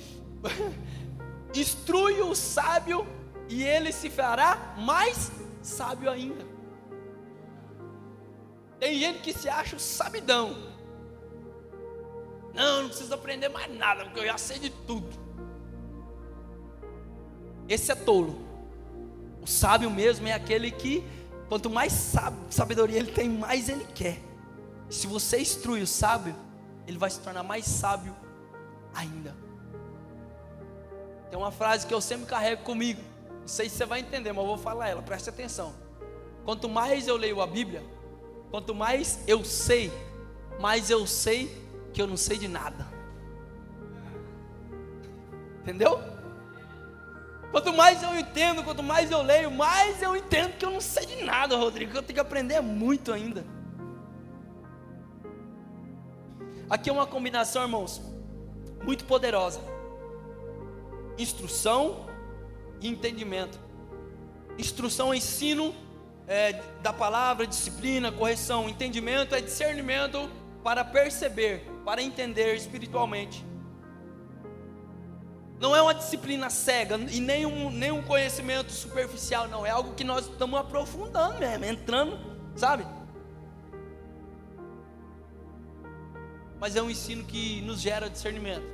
instrui o sábio e ele se fará mais sábio ainda. Tem gente que se acha o sabidão. Não preciso aprender mais nada, porque eu já sei de tudo. Esse é tolo. O sábio mesmo é aquele que, quanto mais sabedoria ele tem, mais ele quer. Se você instrui o sábio, ele vai se tornar mais sábio ainda. Tem uma frase que eu sempre carrego comigo, não sei se você vai entender, mas eu vou falar ela, preste atenção. Quanto mais eu leio a Bíblia, quanto mais eu sei que eu não sei de nada. Entendeu? Quanto mais eu entendo, quanto mais eu leio, mais eu entendo que eu não sei de nada, Rodrigo, que eu tenho que aprender muito ainda. Aqui é uma combinação, irmãos, muito poderosa: instrução e entendimento. Instrução é ensino da palavra, disciplina, correção. Entendimento é discernimento para perceber, para entender espiritualmente. Não é uma disciplina cega e nem um conhecimento superficial, não. É algo que nós estamos aprofundando mesmo, entrando, sabe? Mas é um ensino que nos gera discernimento.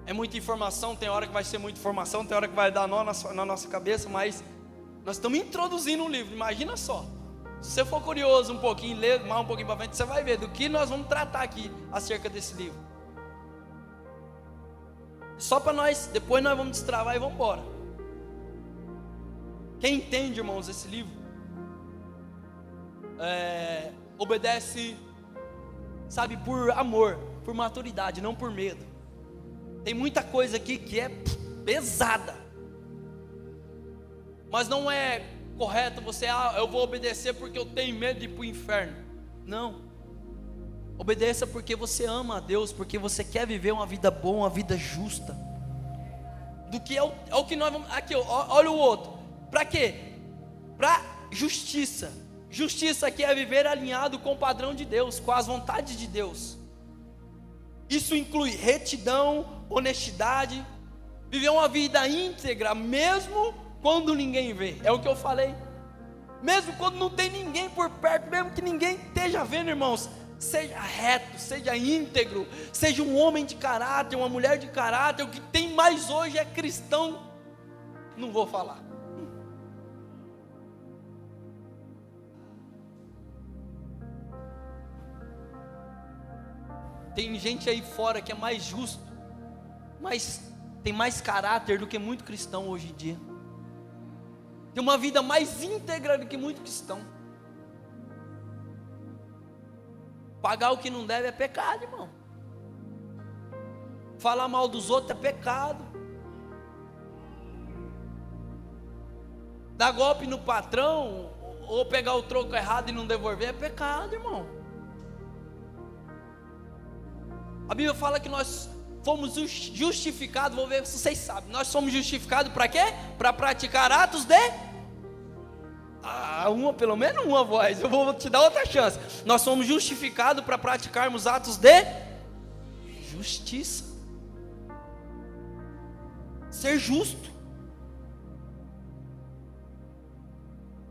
É muita informação, tem hora que vai ser muita informação, tem hora que vai dar nó na nossa cabeça, mas nós estamos introduzindo um livro, imagina só. Se você for curioso um pouquinho, ler mais um pouquinho para frente, você vai ver do que nós vamos tratar aqui acerca desse livro. Só para nós, depois nós vamos destravar e vamos embora. Quem entende, irmãos, esse livro, obedece, sabe, por amor, por maturidade, não por medo. Tem muita coisa aqui que é pesada, mas não é correto você, eu vou obedecer porque eu tenho medo de ir para o inferno. Não. Obedeça porque você ama a Deus, porque você quer viver uma vida boa, uma vida justa. Do que é o que nós vamos. Aqui, olha o outro. Para quê? Para justiça. Justiça aqui é viver alinhado com o padrão de Deus, com as vontades de Deus. Isso inclui retidão, honestidade, viver uma vida íntegra, mesmo quando ninguém vê. É o que eu falei. Mesmo quando não tem ninguém por perto, mesmo que ninguém esteja vendo, irmãos. Seja reto, seja íntegro, seja um homem de caráter, uma mulher de caráter. O que tem mais hoje é cristão, não vou falar. Tem gente aí fora que é mais justo, mas tem mais caráter do que muito cristão hoje em dia. Tem uma vida mais íntegra do que muito cristão. Pagar o que não deve é pecado, irmão. Falar mal dos outros é pecado. Dar golpe no patrão, ou pegar o troco errado e não devolver, é pecado, irmão. A Bíblia fala que nós fomos justificados, vou ver se vocês sabem. Nós somos justificados para quê? Para praticar atos de... pelo menos uma voz, eu vou te dar outra chance. Nós somos justificados para praticarmos atos de justiça. Ser justo.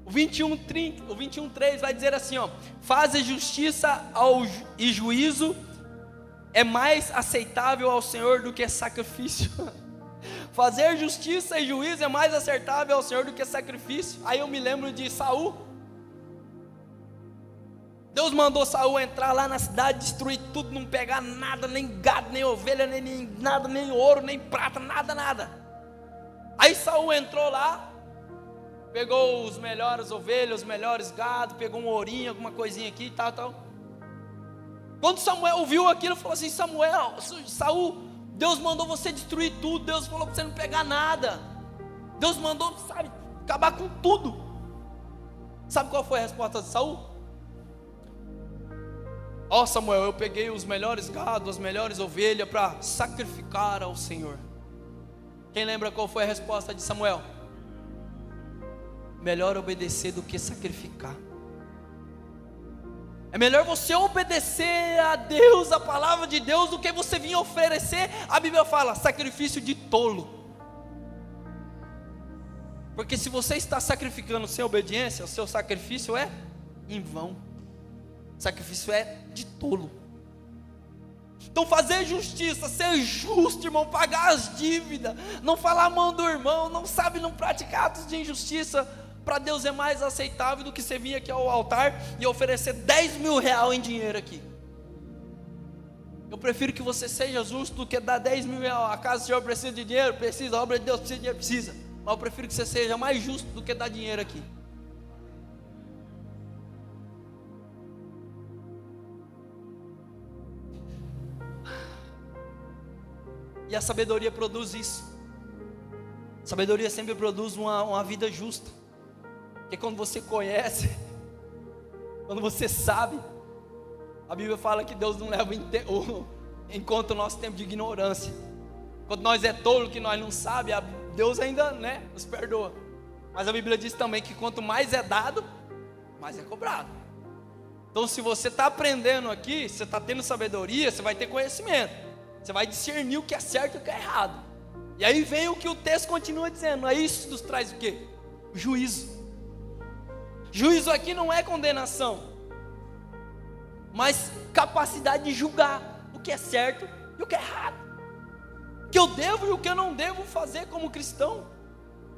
O 21:3 vai dizer assim, ó: fazer justiça e juízo é mais aceitável ao Senhor do que sacrifício. Fazer justiça e juízo é mais aceitável ao Senhor do que sacrifício. Aí eu me lembro de Saul. Deus mandou Saul entrar lá na cidade, destruir tudo, não pegar nada, nem gado, nem ovelha, nem nada, nem ouro, nem prata, nada. Aí Saul entrou lá, pegou os melhores ovelhas, os melhores gado, pegou um ourinho, alguma coisinha aqui e tal. Quando Samuel viu aquilo, falou assim: Saul, Deus mandou você destruir tudo, Deus falou para você não pegar nada, Deus mandou, sabe, acabar com tudo. Sabe qual foi a resposta de Saul? Samuel, eu peguei os melhores gados, as melhores ovelhas para sacrificar ao Senhor. Quem lembra qual foi a resposta de Samuel? Melhor obedecer do que sacrificar. É melhor você obedecer a Deus, a palavra de Deus, do que você vir oferecer. A Bíblia fala, sacrifício de tolo. Porque se você está sacrificando sem obediência, o seu sacrifício é em vão. Sacrifício é de tolo. Então fazer justiça, ser justo, irmão, pagar as dívidas, não falar a mão do irmão, não praticar atos de injustiça, para Deus é mais aceitável do que você vir aqui ao altar e oferecer 10 mil reais em dinheiro aqui. Eu prefiro que você seja justo do que dar 10 mil reais. Acaso o senhor precisa de dinheiro? Precisa, a obra de Deus precisa de dinheiro? Precisa. Mas eu prefiro que você seja mais justo do que dar dinheiro aqui. E a sabedoria produz isso. A sabedoria sempre produz uma vida justa. Porque quando você conhece, quando você sabe, a Bíblia fala que Deus não leva em conta o nosso tempo de ignorância. Quando nós é tolo, que nós não sabemos, Deus ainda, nos perdoa. Mas a Bíblia diz também que quanto mais é dado, mais é cobrado. Então se você está aprendendo aqui, você está tendo sabedoria, você vai ter conhecimento. Você vai discernir o que é certo e o que é errado. E aí vem o que o texto continua dizendo. Aí isso nos traz o quê? O juízo. Juízo aqui não é condenação, mas capacidade de julgar o que é certo e o que é errado. O que eu devo e o que eu não devo fazer como cristão.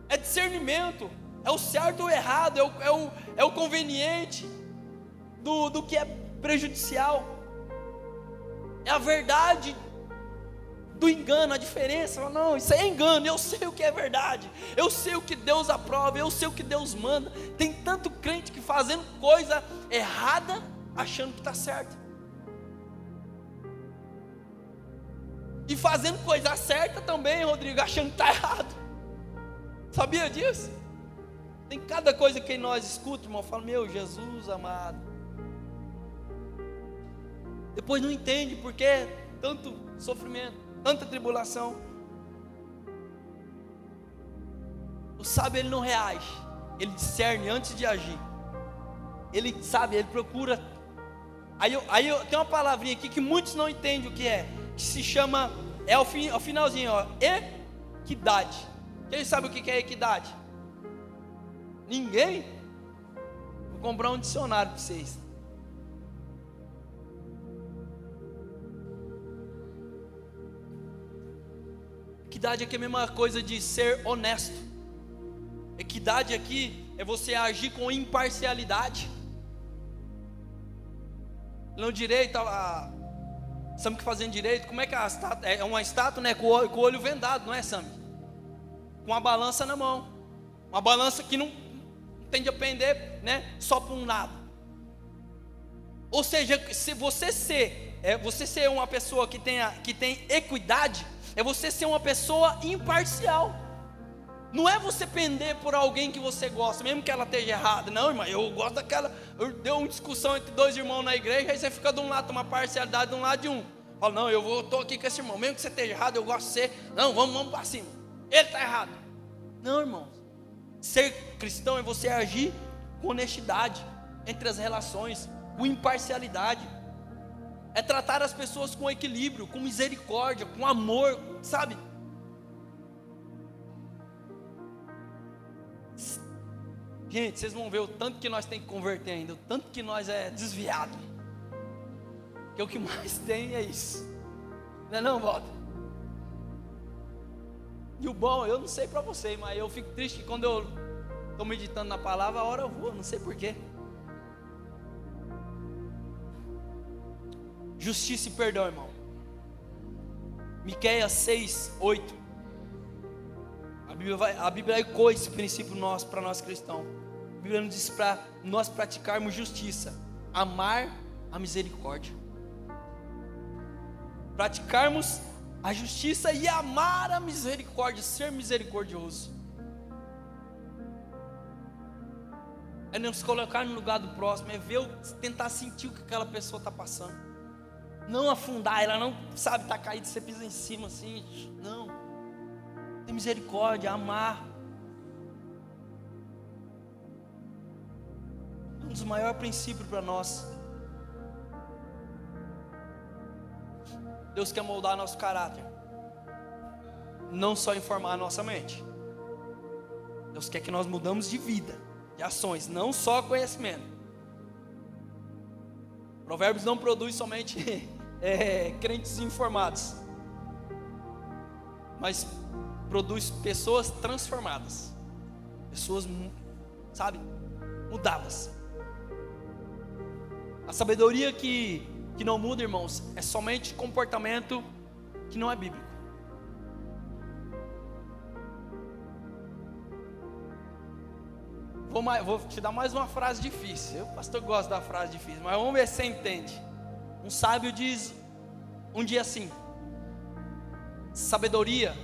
É discernimento. É o certo ou o errado. É o conveniente do que é prejudicial. É a verdade do engano, a diferença. Não, isso aí é engano, eu sei o que é verdade, eu sei o que Deus aprova, eu sei o que Deus manda. Tem tanto crente que fazendo coisa errada, achando que está certo, e fazendo coisa certa também, Rodrigo, achando que está errado. Sabia disso? Tem cada coisa que nós escutamos, irmão, fala, meu Jesus amado. Depois não entende porque tanto sofrimento, tanta tribulação. O sábio, ele não reage, ele discerne antes de agir. Ele sabe, ele procura. Aí eu tenho uma palavrinha aqui que muitos não entendem o que é, que se chama, ao finalzinho, equidade. Quem sabe o que é equidade? Ninguém? Vou comprar um dicionário para vocês. Equidade aqui é a mesma coisa de ser honesto. Equidade aqui é você agir com imparcialidade. No direito, Sam que fazendo direito, como é que é uma estátua, com o olho vendado, não é, Sam? Com a balança na mão. Uma balança que não tende a pender, só para um lado. Ou seja, se você ser uma pessoa que tem equidade, é você ser uma pessoa imparcial. Não é você pender por alguém que você gosta, mesmo que ela esteja errada. Não, irmão, eu gosto daquela. Deu uma discussão entre dois irmãos na igreja, aí você fica de um lado, uma parcialidade de um lado de um. Fala, não, eu estou aqui com esse irmão, mesmo que você esteja errado, eu gosto de você. Não, vamos para cima. Ele está errado. Não, irmão. Ser cristão é você agir com honestidade entre as relações, com imparcialidade. É tratar as pessoas com equilíbrio, com misericórdia, com amor, sabe? Gente, vocês vão ver o tanto que nós temos que converter ainda, o tanto que nós é desviado. Que o que mais tem é isso. Não é não, Walter? E o bom, eu não sei para você, mas eu fico triste que quando eu estou meditando na palavra, a hora eu vou, não sei porquê. Justiça e perdão, irmão. Miqueias 6:8. A Bíblia ecoa esse princípio para nós cristãos. A Bíblia nos diz para nós praticarmos justiça, amar a misericórdia. Praticarmos a justiça e amar a misericórdia, ser misericordioso. É não se colocar no lugar do próximo, é tentar sentir o que aquela pessoa está passando. Não afundar, ela não sabe, está caída, você pisa em cima assim. Não. Ter misericórdia, amar. Um dos maiores princípios para nós. Deus quer moldar nosso caráter, não só informar a nossa mente. Deus quer que nós mudamos de vida, de ações, não só conhecimento. Provérbios não produz somente crentes informados, mas produz pessoas transformadas, pessoas, sabe, mudadas. A sabedoria que que não muda, irmãos, é somente comportamento que não é bíblico. Vou te dar mais uma frase difícil. Eu, pastor, gosto da frase difícil, mas vamos ver se você entende. Um sábio diz um dia assim: sabedoria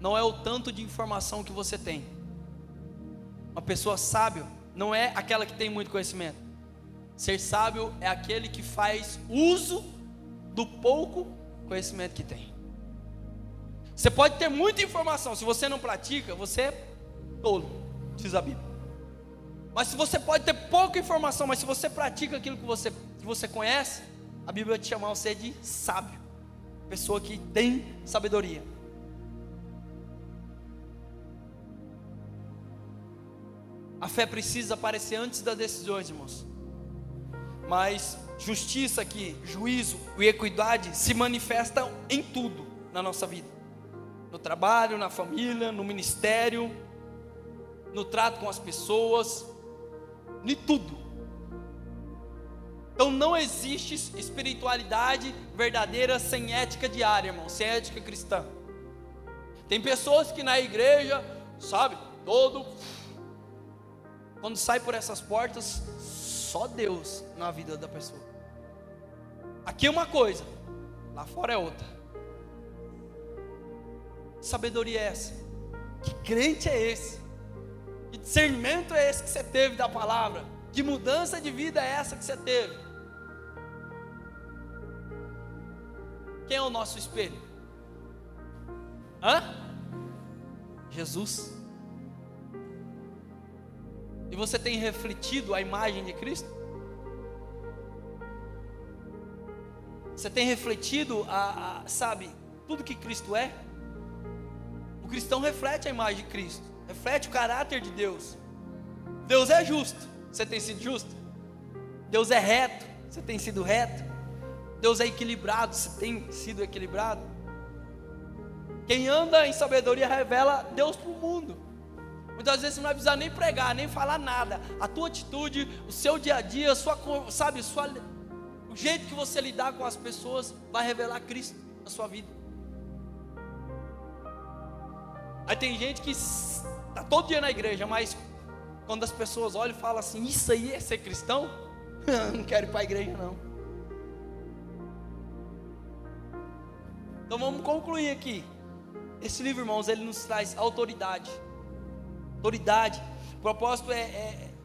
não é o tanto de informação que você tem. Uma pessoa sábia não é aquela que tem muito conhecimento. Ser sábio é aquele que faz uso do pouco conhecimento que tem. Você pode ter muita informação, se você não pratica, você é tolo, diz a Bíblia. Mas se você pode ter pouca informação, mas se você pratica aquilo que você conhece, a Bíblia vai te chamar você de sábio, pessoa que tem sabedoria. A fé precisa aparecer antes das decisões, irmãos. Mas justiça aqui, juízo e equidade se manifestam em tudo na nossa vida. No trabalho, na família, no ministério, no trato com as pessoas, em tudo. Então não existe espiritualidade verdadeira sem ética diária, irmão, sem ética cristã. Tem pessoas que na igreja, sabe, quando sai por essas portas, só Deus na vida da pessoa. Aqui é uma coisa, lá fora é outra. Que sabedoria é essa? Que crente é esse? Que discernimento é esse que você teve da palavra? Que mudança de vida é essa que você teve? Quem é o nosso espelho? Jesus. E você tem refletido a imagem de Cristo? Você tem refletido sabe, tudo que Cristo é? O cristão reflete a imagem de Cristo, reflete o caráter de Deus. Deus é justo, você tem sido justo? Deus é reto, você tem sido reto? Deus é equilibrado, você tem sido equilibrado? Quem anda em sabedoria revela Deus para o mundo. Muitas vezes você não vai precisar nem pregar, nem falar nada. A tua atitude, o seu dia a dia, o jeito que você lidar com as pessoas vai revelar Cristo na sua vida. Aí tem gente que está todo dia na igreja, mas quando as pessoas olham e falam assim: isso aí é ser cristão? Não quero ir para a igreja não. Então vamos concluir aqui. Esse livro, irmãos, ele nos traz autoridade. Autoridade. O propósito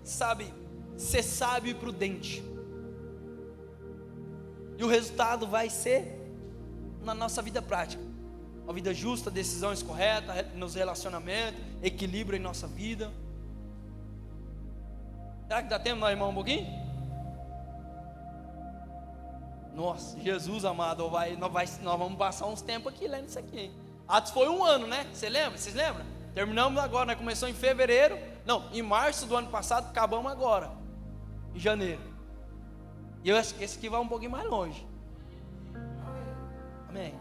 sabe, ser sábio e prudente. E o resultado vai ser na nossa vida prática. Uma vida justa, decisões corretas nos relacionamentos, equilíbrio em nossa vida. Será que dá tempo, nós, irmão, um pouquinho? Nossa, Jesus amado, nós vamos passar uns tempos aqui lendo isso aqui, hein? Atos foi 1 ano, né? Vocês lembram? Terminamos agora, né? Começou em fevereiro. Não, em março do ano passado, acabamos agora, em janeiro. E eu acho que esse aqui vai um pouquinho mais longe. Amém.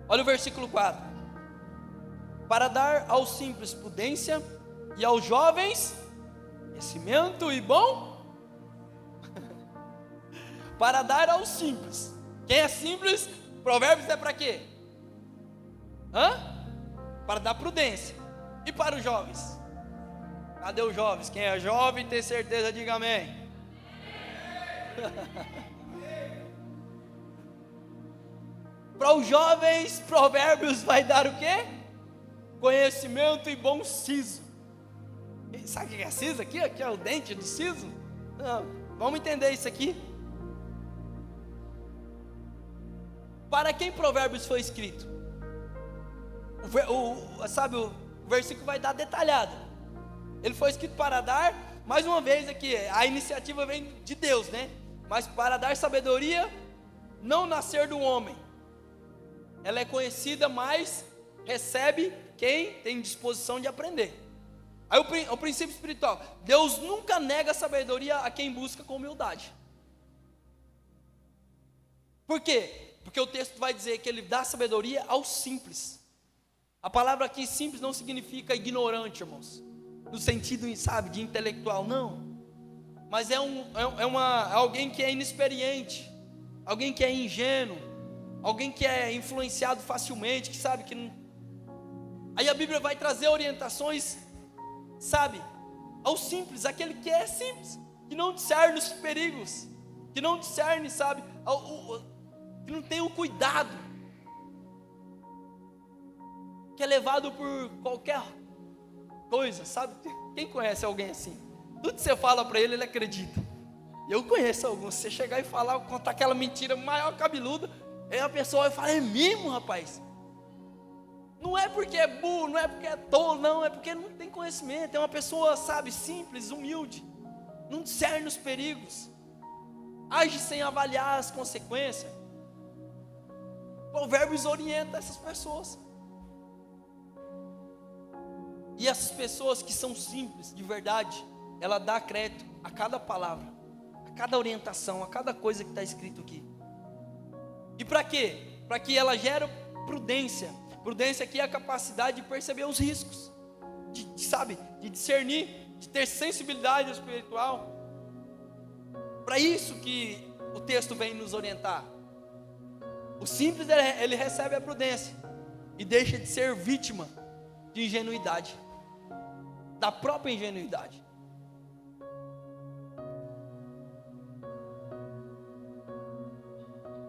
Olha o versículo 4. Para dar aos simples prudência e aos jovens conhecimento e bom. Para dar aos simples. Quem é simples, Provérbios é para quê? Para dar prudência. E para os jovens? Cadê os jovens? Quem é jovem tem certeza, diga amém. Para os jovens, Provérbios vai dar o quê? Conhecimento e bom siso. Sabe o que é siso aqui? Aqui é o dente do siso? Não, vamos entender isso aqui. Para quem Provérbios foi escrito? O versículo vai dar detalhado. Ele foi escrito para dar, mais uma vez aqui, a iniciativa vem de Deus, né? Mas para dar sabedoria, não nascer do homem. Ela é conhecida, mas recebe quem tem disposição de aprender. Aí o princípio espiritual: Deus nunca nega sabedoria a quem busca com humildade. Por quê? Porque o texto vai dizer que ele dá sabedoria aos simples. A palavra aqui simples não significa ignorante, irmãos, no sentido, sabe, de intelectual, não. mas é alguém que é inexperiente, alguém que é ingênuo, alguém que é influenciado facilmente, que sabe que não. Aí a Bíblia vai trazer orientações, sabe, ao simples, aquele que é simples, que não discerne os perigos, que não discerne, sabe, que não tem o cuidado, que é levado por qualquer coisa, sabe? Quem conhece alguém assim? Tudo que você fala para ele, ele acredita. Eu conheço alguns. Você chegar e falar, contar aquela mentira maior cabeluda, aí a pessoa vai falar: é mesmo, rapaz? Não é porque é burro, não é porque é tolo, não, é porque não tem conhecimento. É uma pessoa, sabe, simples, humilde, não discerne os perigos, age sem avaliar as consequências. Provérbios orienta essas pessoas. E essas pessoas que são simples, de verdade, ela dá crédito a cada palavra, a cada orientação, a cada coisa que está escrito aqui. E para quê? Para que ela gere prudência. Prudência aqui é a capacidade de perceber os riscos, de discernir, de ter sensibilidade espiritual. Para isso que o texto vem nos orientar. O simples, ele recebe a prudência e deixa de ser vítima de ingenuidade, da própria ingenuidade.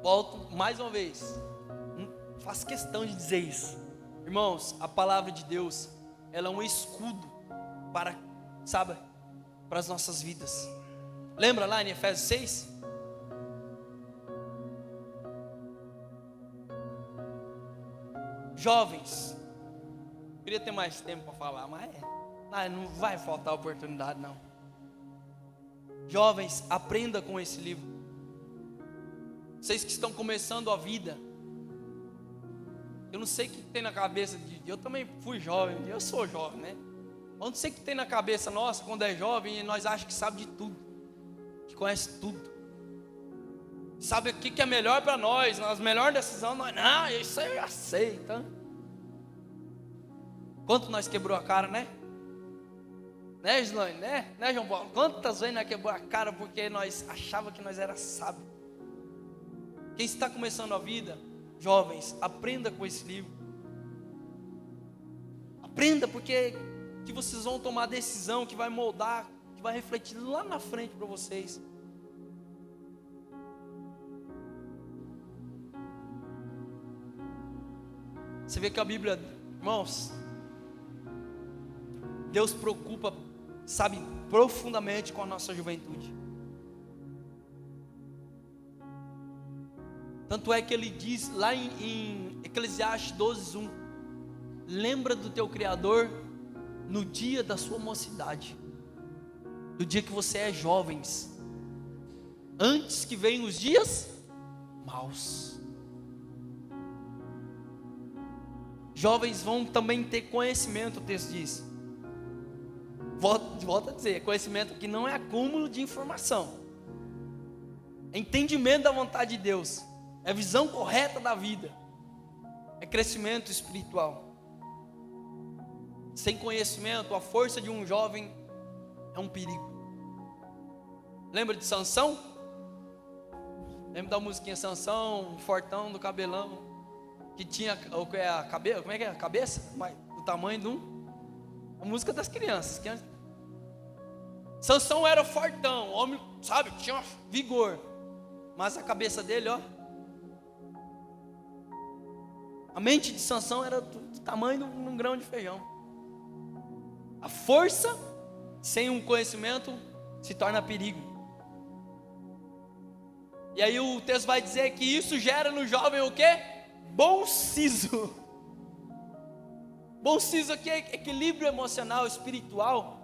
Volto mais uma vez, faço questão de dizer isso, irmãos. A palavra de Deus, ela é um escudo para, sabe, para as nossas vidas. Lembra lá em Efésios 6? Jovens, queria ter mais tempo para falar, mas não vai faltar oportunidade não. Jovens, aprenda com esse livro. Vocês que estão começando a vida, eu não sei o que tem na cabeça eu também fui jovem, eu sou jovem, né? Eu não sei o que tem na cabeça nossa quando é jovem e nós achamos que sabe de tudo, que conhece tudo, sabe o que é melhor para nós, nas melhores decisões. Nós, não, isso aí eu já sei, então. Quanto nós quebrou a cara, né? Né, Gislaine? Né, João Paulo? Quantas vezes nós quebrou a cara porque nós achávamos que nós era sábio? Quem está começando a vida, jovens, aprenda com esse livro. Aprenda, porque que vocês vão tomar decisão que vai moldar, que vai refletir lá na frente para vocês. Você vê que a Bíblia, irmãos, Deus preocupa, sabe, profundamente com a nossa juventude. Tanto é que ele diz lá em Eclesiastes 12:1: lembra do teu Criador no dia da sua mocidade, no dia que você é jovens, antes que venham os dias maus. Jovens vão também ter conhecimento, o texto diz. Volto a dizer, conhecimento que não é acúmulo de informação, é entendimento da vontade de Deus, é visão correta da vida, é crescimento espiritual. Sem conhecimento, a força de um jovem é um perigo. Lembra de Sansão? Lembra da musiquinha Sansão, fortão do cabelão, que tinha a cabeça, como é que é? A cabeça, do tamanho de a música das crianças. Sansão era fortão, homem, sabe, tinha vigor, mas a cabeça dele, ó, a mente de Sansão era do tamanho de um grão de feijão. A força sem um conhecimento se torna perigo. E aí o texto vai dizer que isso gera no jovem o quê? Bom siso. Bom siso aqui é equilíbrio emocional, espiritual,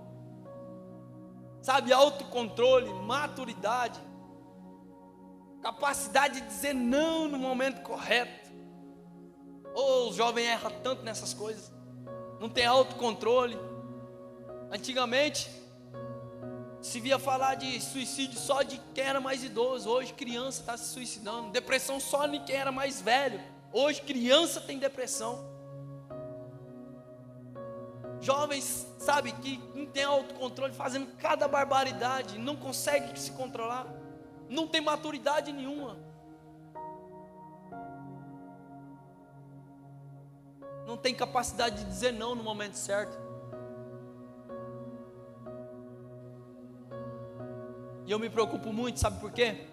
sabe, autocontrole, maturidade, capacidade de dizer não no momento correto. O jovem erra tanto nessas coisas, não tem autocontrole. Antigamente se via falar de suicídio só de quem era mais idoso. Hoje criança está se suicidando. Depressão só de quem era mais velho. Hoje criança tem depressão. Jovens, sabe, que não tem autocontrole, fazendo cada barbaridade, não consegue se controlar, não tem maturidade nenhuma, não tem capacidade de dizer não no momento certo. E eu me preocupo muito, sabe por quê?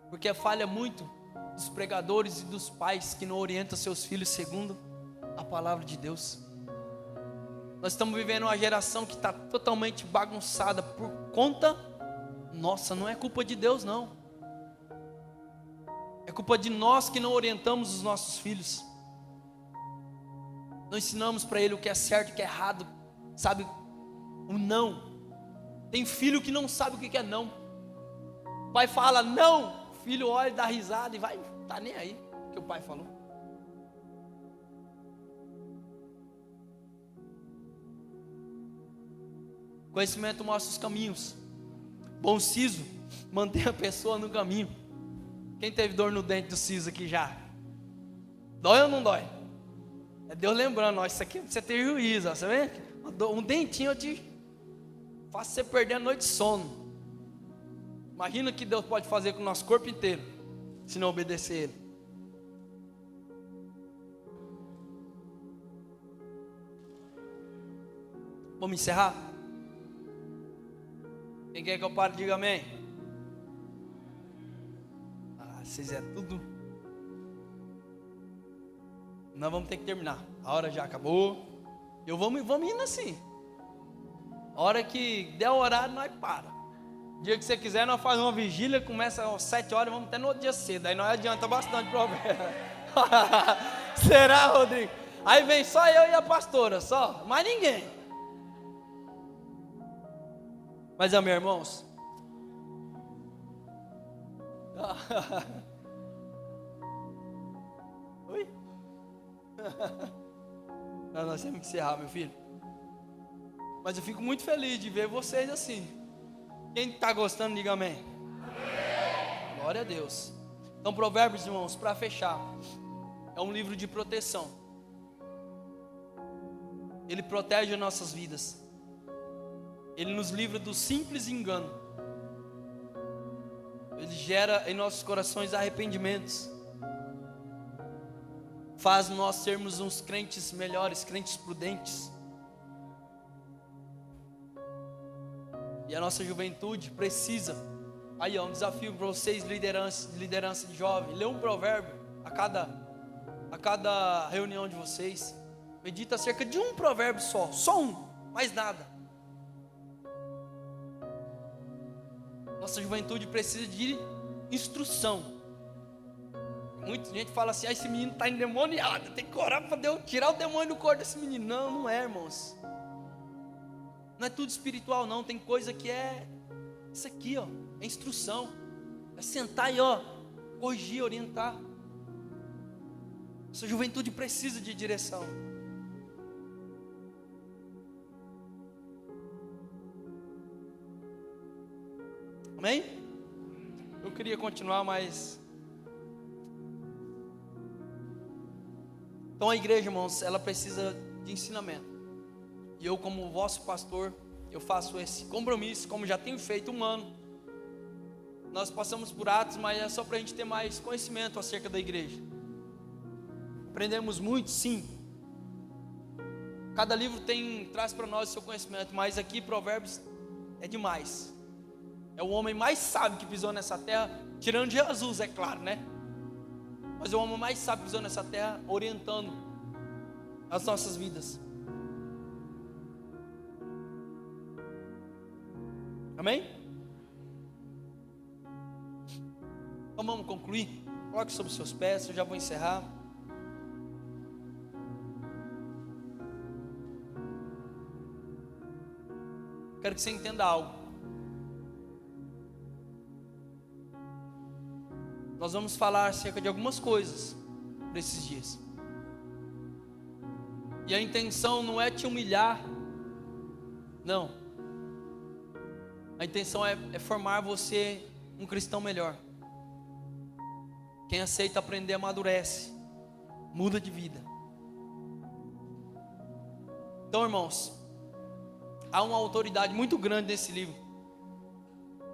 Porque falha muito dos pregadores e dos pais que não orientam seus filhos segundo a palavra de Deus. Nós estamos vivendo uma geração que está totalmente bagunçada por conta nossa, não é culpa de Deus não. É culpa de nós que não orientamos os nossos filhos. Não ensinamos para ele o que é certo e o que é errado, sabe? O não. Tem filho que não sabe o que é não. O pai fala não, o filho olha, dá risada e vai, tá nem aí o que o pai falou. Conhecimento mostra os caminhos. Bom siso mantém a pessoa no caminho. Quem teve dor no dente do siso aqui já? Dói ou não dói? É Deus lembrando, ó, isso aqui é pra você ter juízo, ó, você vê? Um dentinho eu te faço você perder a noite de sono. Imagina o que Deus pode fazer com o nosso corpo inteiro, se não obedecer Ele. Vamos encerrar? Quem quer que eu pare, diga amém. Vocês é tudo. Nós vamos ter que terminar. A hora já acabou. Vamos indo assim. A hora que der o horário, nós para. Dia que você quiser, nós fazemos uma vigília. Começa às 7 horas, vamos até no outro dia cedo. Aí nós adianta bastante problema. Será, Rodrigo? Aí vem só eu e a pastora, só. Mais ninguém. Mas, meus irmãos, oi? Não, nós temos que encerrar, meu filho. Mas eu fico muito feliz de ver vocês assim. Quem está gostando, diga amém. Amém. Glória a Deus. Então, Provérbios, irmãos, para fechar, é um livro de proteção. Ele protege as nossas vidas. Ele nos livra do simples engano. Ele gera em nossos corações arrependimentos. Faz nós sermos uns crentes melhores, crentes prudentes. E a nossa juventude precisa. Aí é um desafio para vocês, liderança de jovem. Lê um provérbio a cada reunião de vocês. Medita acerca de um provérbio só um, mais nada. Nossa juventude precisa de instrução. Muita gente fala assim: esse menino está endemoniado, tem que orar para Deus tirar o demônio do corpo desse menino. Não é, irmãos. Não é tudo espiritual não, tem coisa que é isso aqui, ó, é instrução. É sentar e corrigir, orientar. Nossa juventude precisa de direção. Amém? Eu queria continuar, mas... Então a igreja, irmãos, ela precisa de ensinamento. E eu, como vosso pastor, eu faço esse compromisso, como já tenho feito 1 ano. Nós passamos por Atos, mas é só para a gente ter mais conhecimento acerca da igreja. Aprendemos muito, sim. Cada livro traz para nós o seu conhecimento, mas aqui Provérbios é demais. É o homem mais sábio que pisou nessa terra, tirando Jesus, é claro, né? Mas é o homem mais sábio que pisou nessa terra, orientando as nossas vidas. Amém? Então vamos concluir. Coloque sobre os seus pés, eu já vou encerrar. Quero que você entenda algo. Nós vamos falar acerca de algumas coisas para esses dias. E a intenção não é te humilhar. Não. A intenção é formar você um cristão melhor. Quem aceita aprender amadurece. Muda de vida. Então, irmãos, há uma autoridade muito grande nesse livro.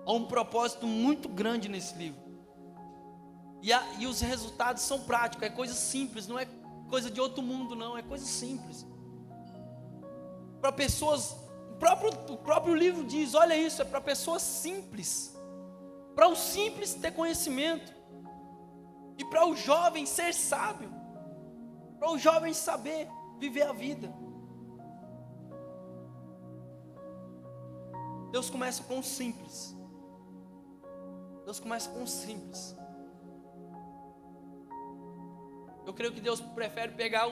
Há um propósito muito grande nesse livro. E os resultados são práticos, é coisa simples, não é coisa de outro mundo não, é coisa simples. Para pessoas, o próprio livro diz, olha isso, é para pessoas simples. Para o simples ter conhecimento. E para o jovem ser sábio. Para o jovem saber viver a vida. Deus começa com o simples. Deus começa com o simples. Eu creio que Deus prefere pegar,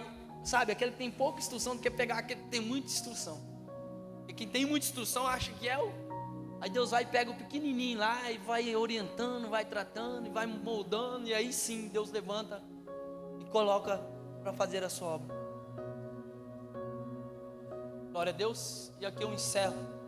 aquele que tem pouca instrução do que pegar aquele que tem muita instrução. E quem tem muita instrução acha que é o... Aí Deus vai e pega o pequenininho lá e vai orientando, vai tratando, e vai moldando. E aí sim Deus levanta e coloca para fazer a sua obra. Glória a Deus. E aqui eu encerro